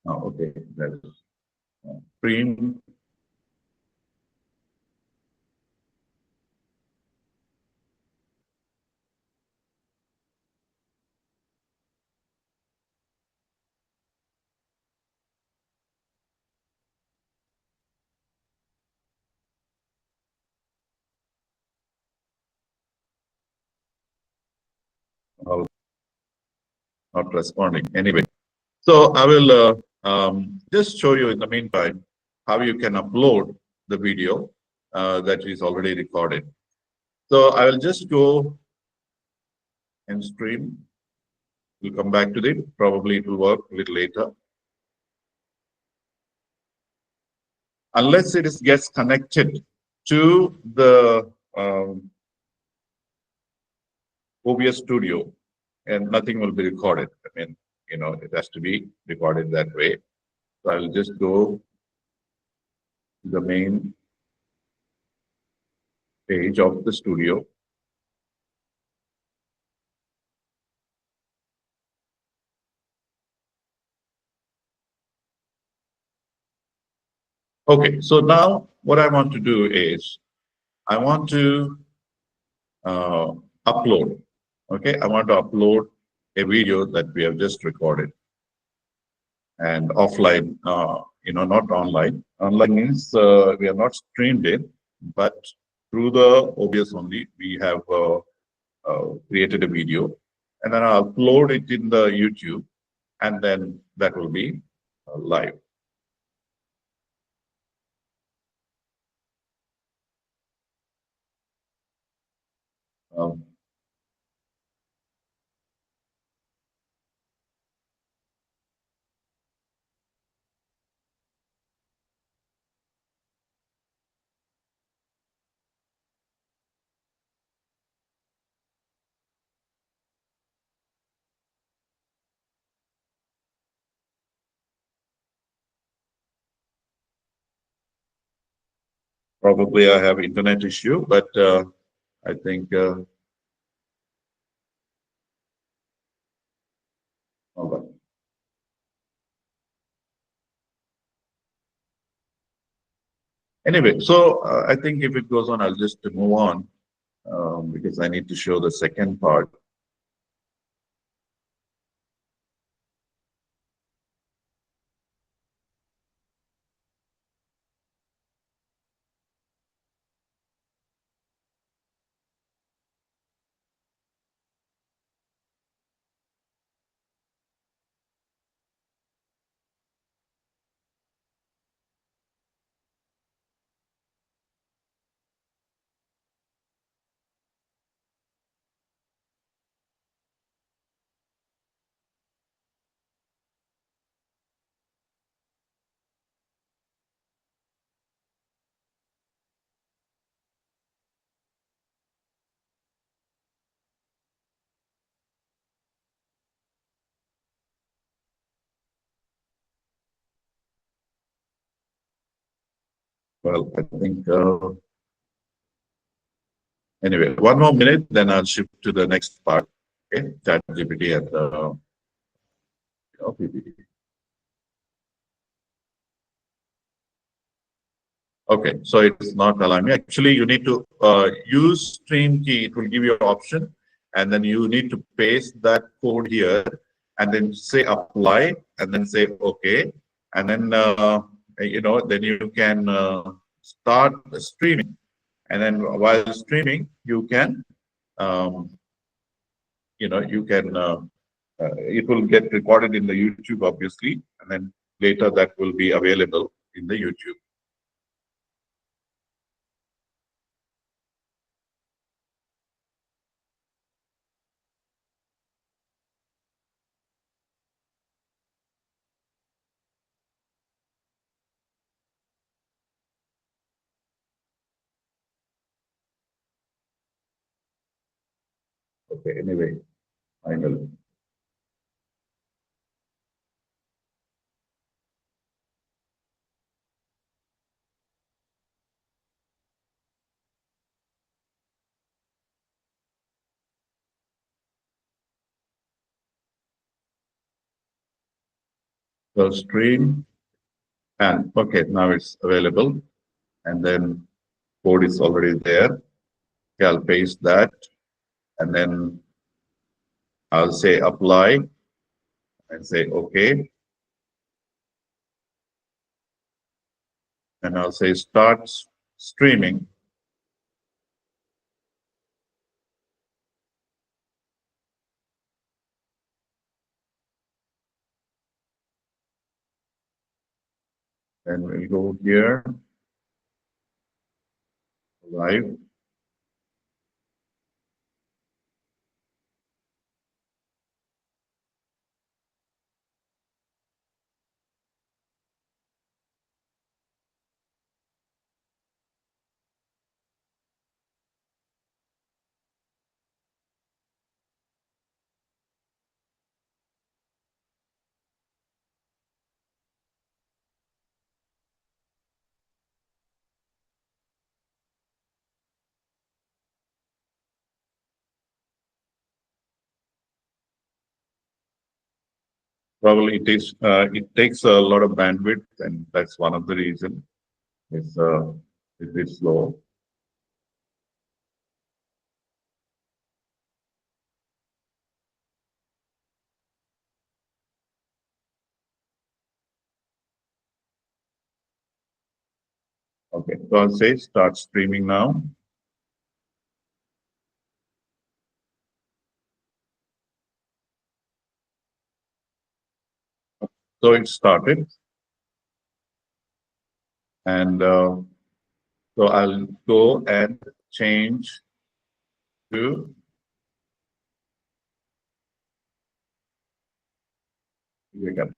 okay, that is stream. Not responding. Anyway, so I will just show you in the meantime how you can upload the video that is already recorded. So I will just go and stream. We'll come back to it. Probably it will work a little later. Unless it is gets connected to the OBS studio, and nothing will be recorded. I mean, it has to be recorded that way. So I'll just go to the main page of the studio. Okay, so now what I want to do is I want to upload. Okay, I want to upload a video that we have just recorded, and offline, not online. Online means we have not streamed it, but through the OBS only, we have created a video, and then I'll upload it in the YouTube, and then that will be live. Um, Probably I have internet issue, but I think hold on. Anyway, so I think if it goes on, I'll just move on because I need to show the second part. Well, I think anyway, one more minute, then I'll shift to the next part. Okay, ChatGPT and PPT. Okay, so it's not allowing me. Actually, you need to use stream key. It will give you an option, and then you need to paste that code here, and then say apply, and then say okay, and then then you can start streaming, and then while streaming, you can um, you can it will get recorded in the YouTube, obviously, and then later that will be available in the YouTube. Okay, anyway, I will. So stream, and okay, now it's available, and then code is already there. Okay, I'll paste that, and then I'll say apply and say okay, and I'll say start streaming. And we'll go here, live. Probably it takes a lot of bandwidth, and that's one of the reasons it's slow. Okay, so I'll say start streaming now. So it started, and so I'll go and change to Capt.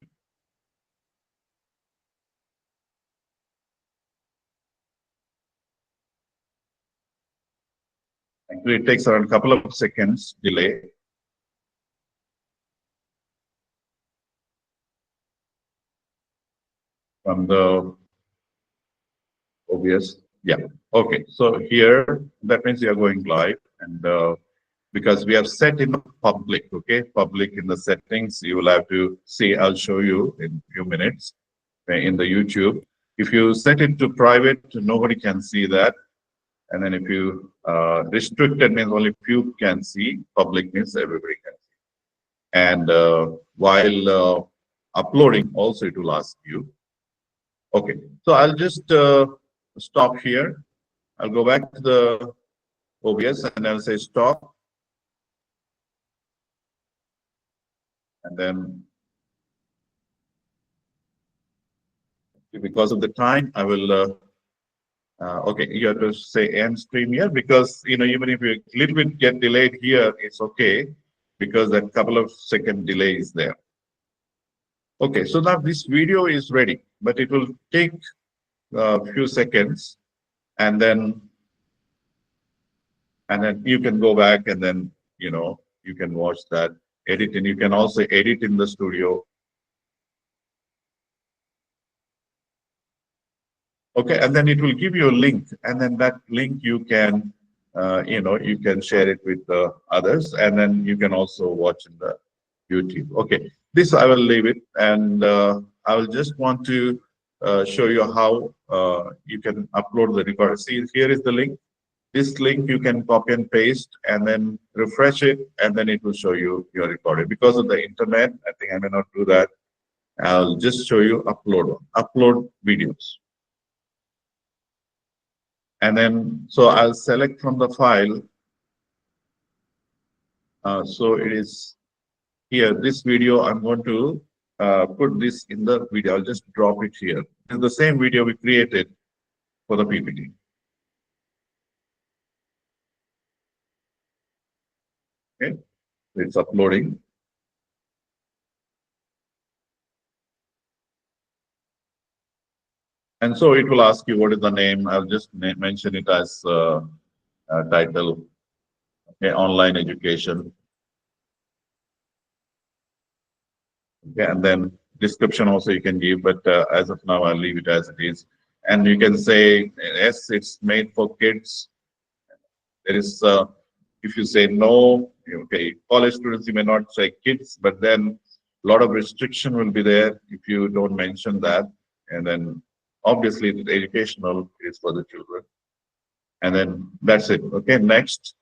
Actually, it takes around a couple of seconds delay. From the OBS. Yeah. Okay. So here, that means you are going live, and because we have set in public, okay, public in the settings, you will have to see. I'll show you in a few minutes in the YouTube. If you set it to private, nobody can see that. And then if you restricted means only few can see. Public means everybody can see. And while uploading, also it will ask you. Okay, so I'll just stop here. I'll go back to the OBS and I'll say stop. And then, because of the time, I will, okay, you have to say end stream here, because, even if you a little bit get delayed here, it's okay, because that couple of second delay is there. Okay, so now this video is ready, but it will take a few seconds, and then you can go back, and then you can watch that, edit, and you can also edit in the studio. Okay, and then it will give you a link, and then that link you can you can share it with others, and then you can also watch in the YouTube. Okay, this I will leave it, and I will just want to show you how you can upload the recorder. See, here is the link. This link you can copy and paste and then refresh it, and then it will show you your recorder. Because of the internet, I think I may not do that. I'll just show you upload videos. And then, so I'll select from the file. So it is here, this video, I'm going to put this in the video. I'll just drop it here. It's the same video we created for the PPT. Okay, it's uploading. And so it will ask you what is the name. I'll just mention it as title, okay, online education. Okay, and then description also you can give, but as of now, I'll leave it as it is. And you can say, yes, it's made for kids. There is, if you say no, okay, college students, you may not say kids, but then a lot of restriction will be there if you don't mention that. And then obviously the educational is for the children. And then that's it. Okay, next.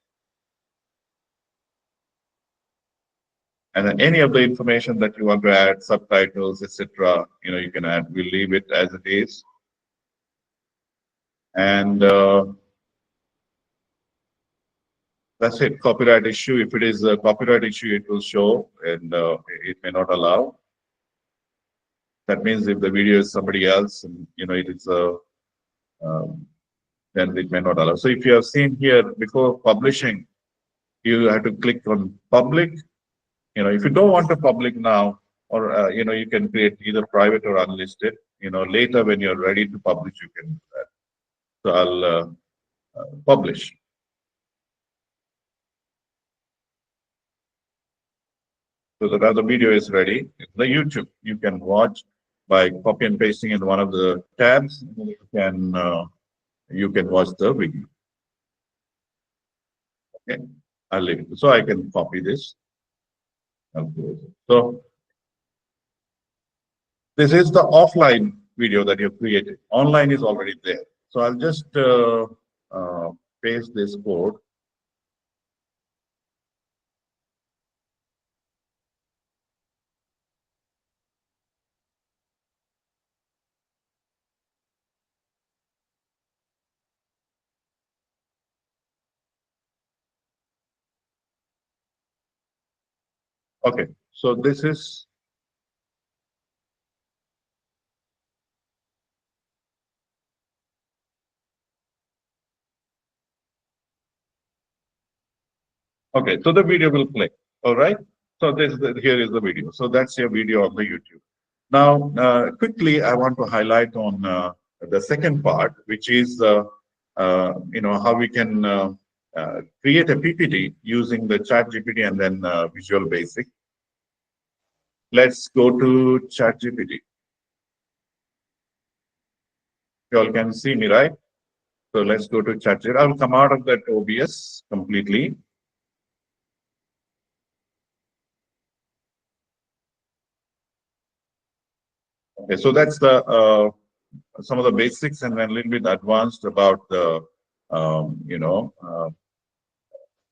And then any of the information that you want to add, subtitles, etc., you can add. We'll leave it as it is. And that's it. Copyright issue. If it is a copyright issue, it will show, and it may not allow. That means if the video is somebody else, and it is a, then it may not allow. So if you have seen here before publishing, you have to click on public. If you don't want to public now, or you can create either private or unlisted. Later when you're ready to publish, you can do that. So I'll publish. So that the video is ready. The YouTube you can watch by copy and pasting in one of the tabs. You can watch the video. Okay, I'll leave it. So I can copy this. So this is the offline video that you've created. Online is already there. So I'll just paste this code. Okay, so this is okay. So the video will play. All right. So here is the video. So that's your video on the YouTube. Now, quickly, I want to highlight on the second part, which is how we can create a PPT using the ChatGPT and then Visual Basic. Let's go to ChatGPT. You all can see me, right? So let's go to ChatGPT. I'll come out of that OBS completely. Okay, so that's the some of the basics, and then a little bit advanced about the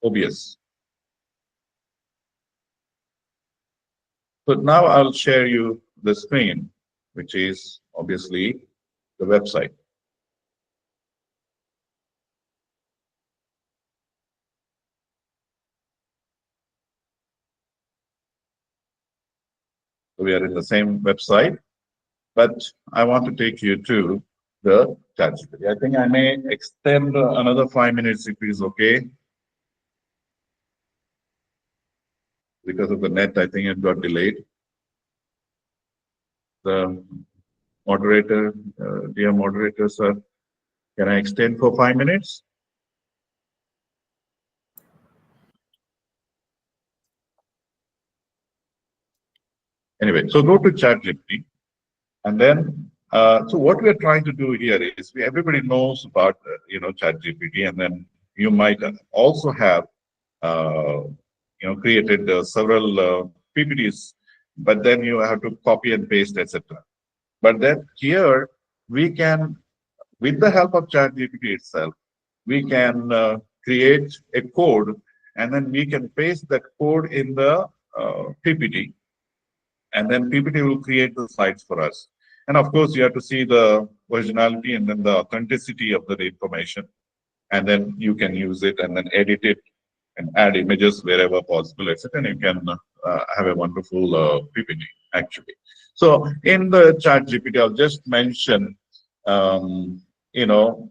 OBS. So now I'll share you the screen, which is obviously the website. So we are in the same website, but I want to take you to the ChatGPT. I think I may extend another 5 minutes if it is okay. Because of the net, I think it got delayed. The moderator, dear moderator, sir, can I extend for 5 minutes? Anyway, so go to ChatGPT, and then so what we are trying to do here is everybody knows about ChatGPT, and then you might also have created several PPTs, but then you have to copy and paste, etc. But then here we can, with the help of ChatGPT itself, we can create a code, and then we can paste that code in the PPT, and then PPT will create the slides for us. And of course, you have to see the originality and then the authenticity of the information, and then you can use it and then edit it and add images wherever possible, etc. And you can have a wonderful PPT actually. So in the chat GPT, I'll just mention, you know,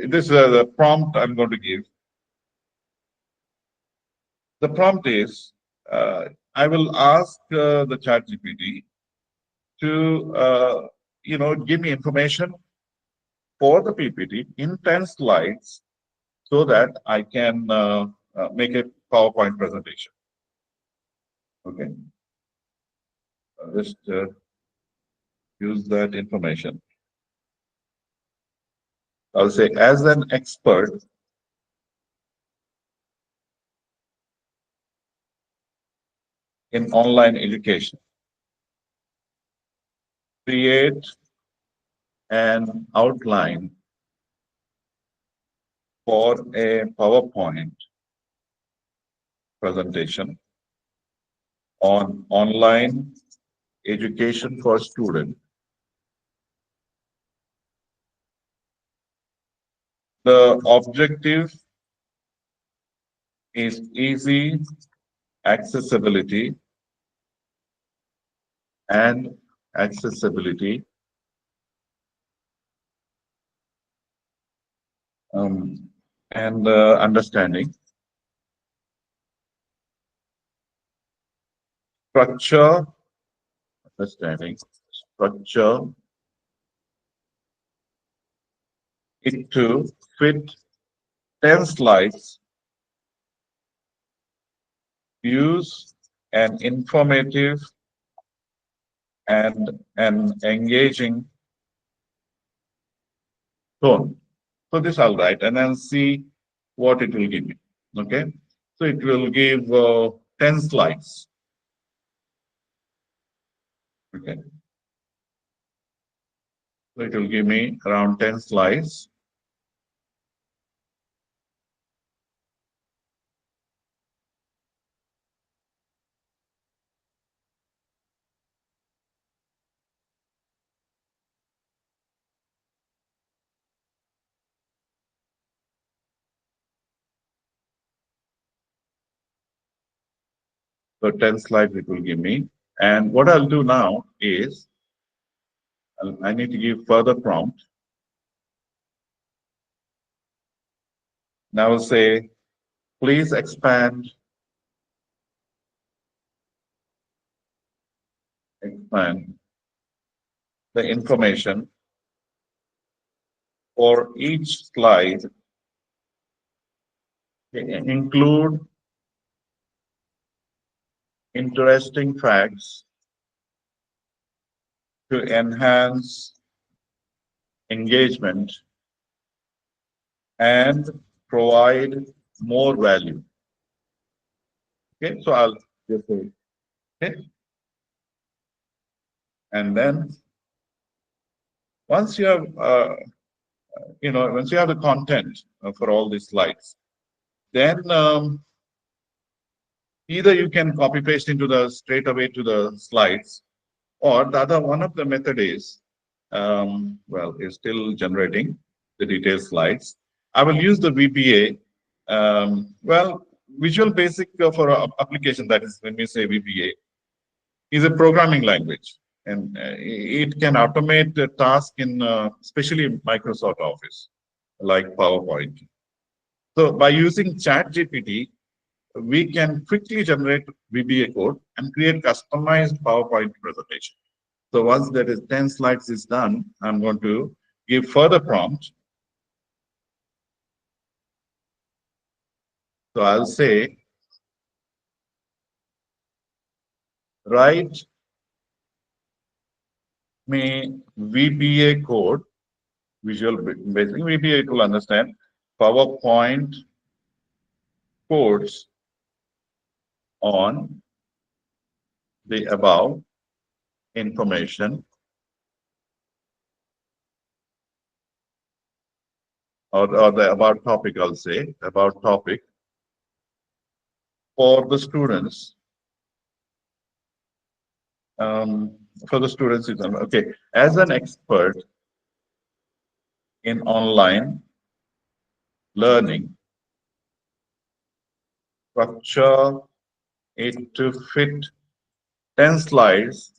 this is the prompt I'm going to give. The prompt is, I will ask the chat GPT to, give me information for the PPT in 10 slides so that I can make a PowerPoint presentation. Okay. I'll just use that information. I'll say, as an expert in online education, create an outline for a PowerPoint presentation on online education for students. The objective is easy accessibility and accessibility, and understanding, structure, understanding, structure it to fit 10 slides, use an informative and an engaging tone. So this I'll write and then see what it will give me. Okay. So it will give 10 slides. Okay. So it will give me around 10 slides. So 10 slides it will give me. And what I'll do now is I need to give further prompt. Now I'll say, please expand the information for each slide, include interesting facts to enhance engagement and provide more value. Okay, so I'll just say, okay. And then once you have, once you have the content for all these slides, then either you can copy paste into the straight away to the slides, or the other one of the method is, is still generating the detailed slides. I will use the VBA. Visual Basic for application, that is when we say VBA, is a programming language, and it can automate the task in especially Microsoft Office, like PowerPoint. So by using ChatGPT, we can quickly generate VBA code and create customized PowerPoint presentation. So once that is 10 slides is done, I'm going to give further prompt. So I'll say, write me VBA code, Visual Basic VBA, it will understand PowerPoint codes on the above information or the about topic, I'll say, about topic for the students. For the students, okay, as an expert in online learning, structure it to fit 10 slides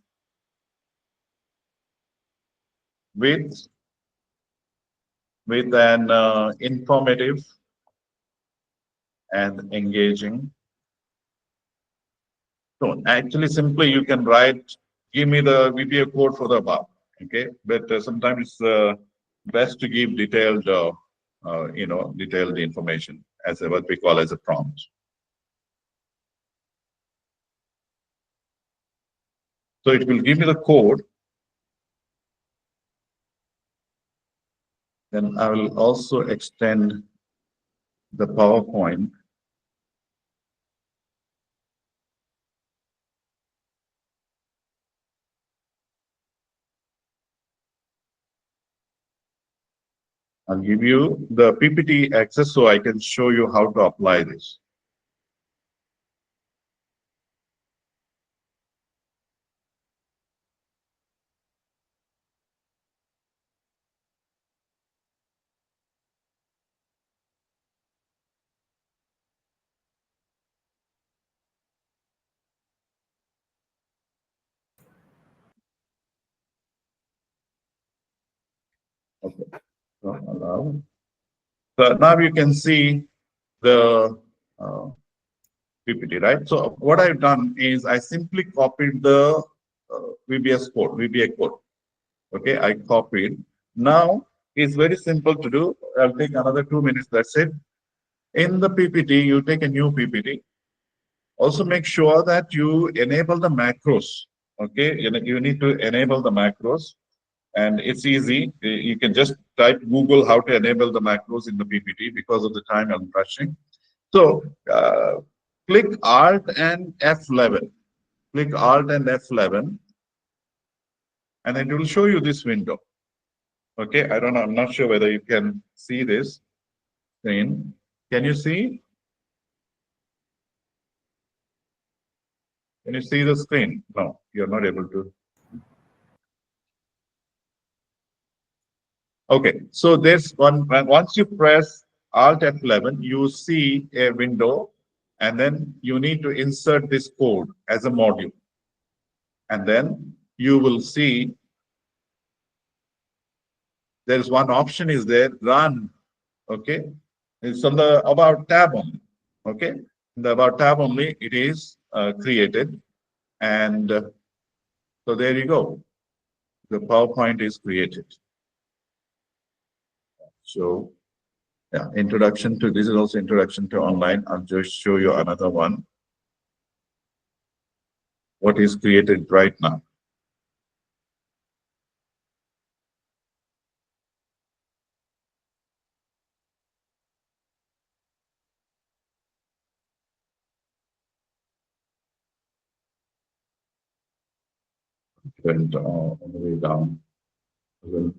with an informative and engaging tone. Actually, simply you can write, give me the VBA code for the above. Okay, but sometimes it's best to give detailed, detailed information as what we call as a prompt. So it will give me the code. Then I will also extend the PowerPoint. I'll give you the PPT access so I can show you how to apply this. Okay. So allow. So now you can see the PPT, right? So what I've done is I simply copied the VBA code. Okay, I copied. Now it's very simple to do. I'll take another 2 minutes. That's it. In the PPT, you take a new PPT. Also make sure that you enable the macros. Okay, you need to enable the macros. And it's easy. You can just type Google how to enable the macros in the PPT because of the time I'm rushing. So click Alt and F11. Click Alt and F11, and it will show you this window. Okay, I don't know. I'm not sure whether you can see this screen. Can you see? Can you see the screen? No, you're not able to. Okay, so there's one. Once you press Alt F11, you see a window, and then you need to insert this code as a module. And then you will see there's one option is there, run. Okay, it's on the About tab only. Okay, in the About tab only, it is created. And so there you go. The PowerPoint is created. So yeah, introduction to, this is also introduction to online. I'll just show you another one. What is created right now. Went all the way down. 8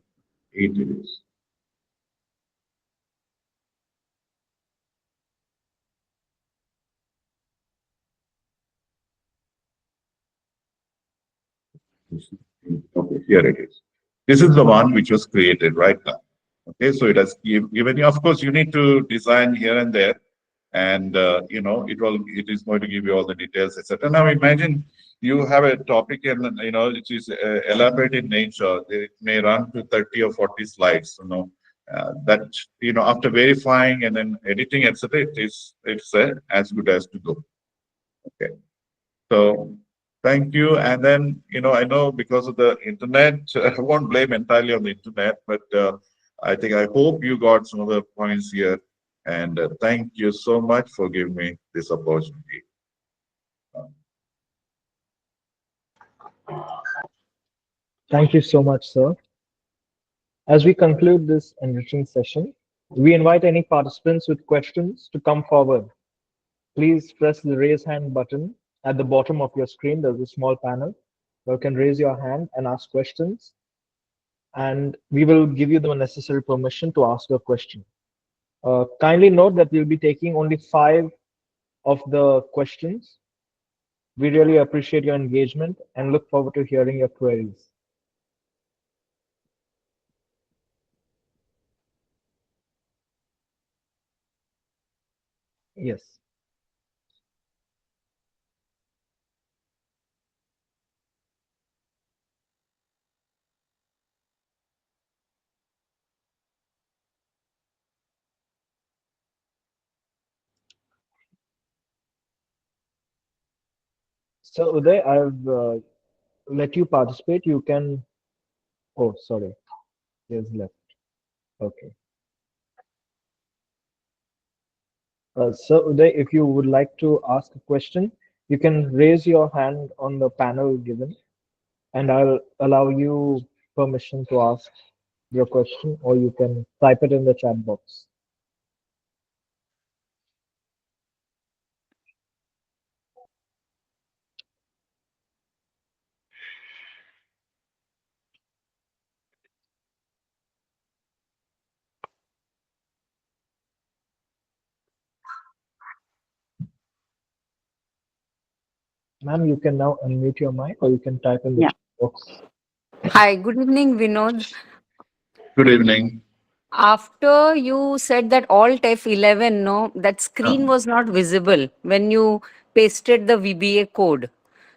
it is. Okay, here it is. This is the one which was created right now. Okay, so it has given you, of course, you need to design here and there, and it is going to give you all the details, etc. Now imagine you have a topic and it is elaborate in nature. It may run to 30 or 40 slides. That after verifying and then editing, etc. It's as good as to go. Okay, so thank you. And then, I know because of the internet, I won't blame entirely on the internet, but I hope you got some of the points here. And thank you so much for giving me this opportunity. Thank you so much, sir. As we conclude this enriching session, we invite any participants with questions to come forward. Please press the raise hand button at the bottom of your screen. There's a small panel where you can raise your hand and ask questions, and we will give you the necessary permission to ask your question. Kindly note that we'll be taking only 5 of the questions. We really appreciate your engagement and look forward to hearing your queries. Yes. So Uday, I've let you participate. You can. Oh, sorry. There's left. Okay. So Uday, if you would like to ask a question, you can raise your hand on the panel given, and I'll allow you permission to ask your question, or you can type it in the chat box. Ma'am, you can now unmute your mic, or you can type in the Yeah. chat box. Hi, good evening, Vinod. Good evening. After you said that Alt F11, no, that Uh, screen was not visible when you pasted the VBA code.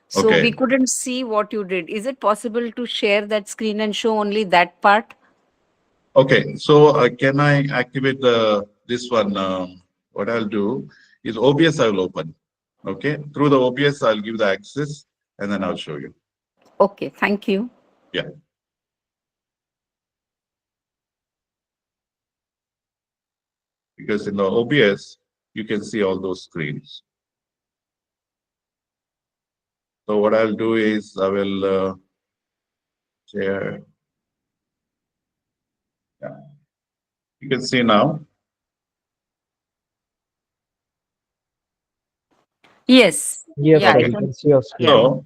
So we okay. couldn't see what you did. Is it possible to share that screen and show only that part? Okay. So can I activate the this one? What I'll do is OBS I will open. Okay. Through the OBS, I'll give the access and then I'll show you. Okay, thank you. Yeah. Because in the OBS, you can see all those screens. So what I'll do is I will share. Yeah. You can see now. Yes. Yes, Yeah, sir, I Okay. we can. can see your Yeah. screen. So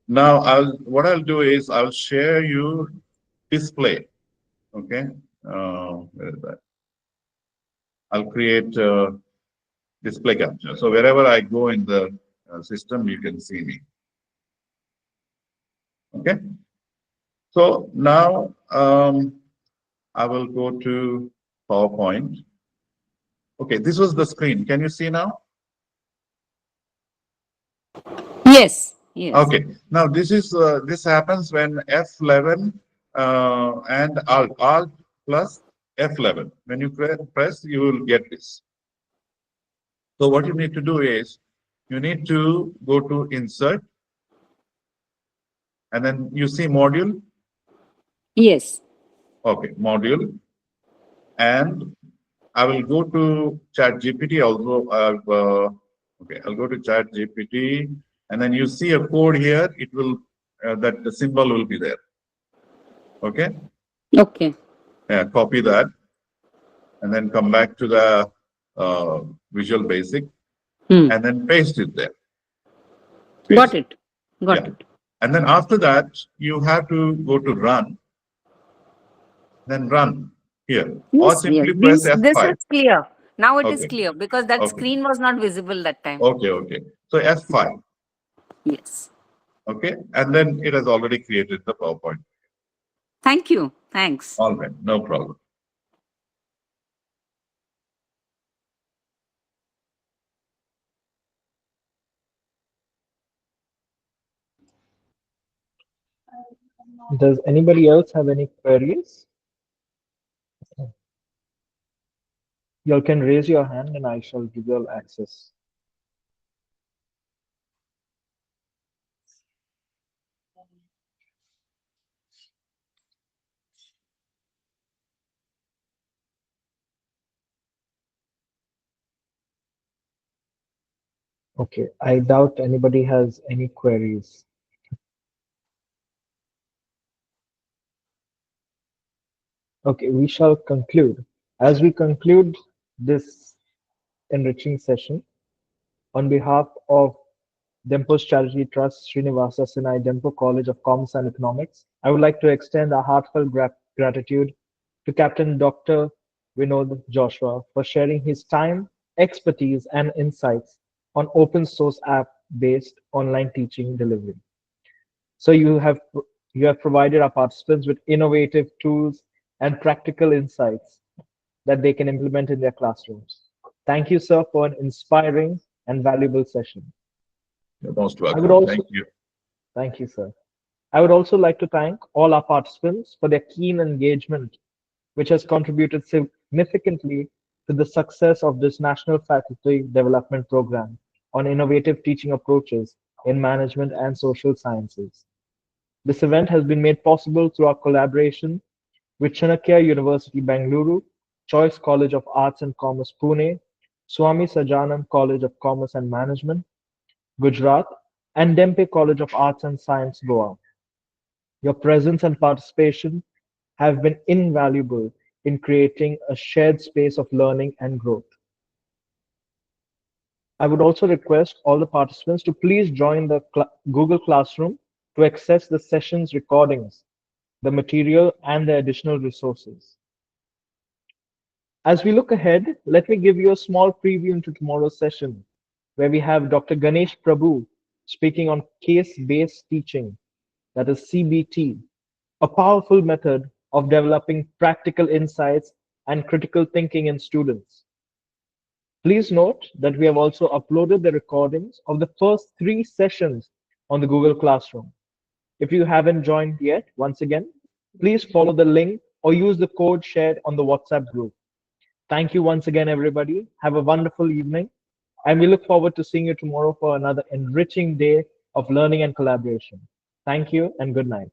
now what I'll do is I'll share you display. Okay. Where is that? I'll create display capture. So wherever I go in the system, you can see me. Okay. So now I will go to PowerPoint. Okay, this was the screen. Can you see now? Yes. Yes. Okay. Now this happens when F11 and Alt plus F11. When you press, you will get this. So what you need to do is you need to go to Insert, and then you see Module. Yes. Okay, Module, and I will go to Chat GPT also. Okay, I'll go to Chat GPT, and then you see a code here. It will that the symbol will be there. Okay, Okay. yeah, copy that, and then come back to the Visual Basic, Hmm. and then paste it there. Got Paste. it. Got Yeah, it. and then after that you have to go to Run, then Run here, or Yes. Yes. simply press This F5. is clear. Now it is Okay, clear because that okay, screen was not visible that time. okay, okay. So F5. Yes. Okay, and then it has already created the PowerPoint. Thank you. Thanks. All right, no problem. Does anybody else have any queries? You can raise your hand and I shall give you all access. Okay, I doubt anybody has any queries. Okay, we shall conclude. As we conclude this enriching session, on behalf of Dempo's Charity Trust, Srinivassa Sinai Dempo College of Commerce and Economics, I would like to extend a heartfelt gratitude to Captain Dr. Vinod Joshua, for sharing his time, expertise, and insights on open source app-based online teaching delivery. So you have provided our participants with innovative tools and practical insights that they can implement in their classrooms. Thank you, sir, for an inspiring and valuable session. You're most I would welcome. also Thank you. thank you, sir. I would also like to thank all our participants for their keen engagement, which has contributed significantly to the success of this National Faculty Development Program on innovative teaching approaches in management and social sciences. This event has been made possible through our collaboration with Chanakya University, Bangalore, Choice College of Arts and Commerce, Pune, Swami Sajanand College of Commerce and Management, Gujarat, and Dempe College of Arts and Science, Goa. Your presence and participation have been invaluable in creating a shared space of learning and growth. I would also request all the participants to please join the Google Classroom to access the session's recordings, the material, and the additional resources. As we look ahead, let me give you a small preview into tomorrow's session, where we have Dr. Ganesh Prabhu speaking on case-based teaching, that is CBT, a powerful method of developing practical insights and critical thinking in students. Please note that we have also uploaded the recordings of the first 3 sessions on the Google Classroom. If you haven't joined yet, once again, please follow the link or use the code shared on the WhatsApp group. Thank you once again, everybody. Have a wonderful evening, and we look forward to seeing you tomorrow for another enriching day of learning and collaboration. Thank you and good night.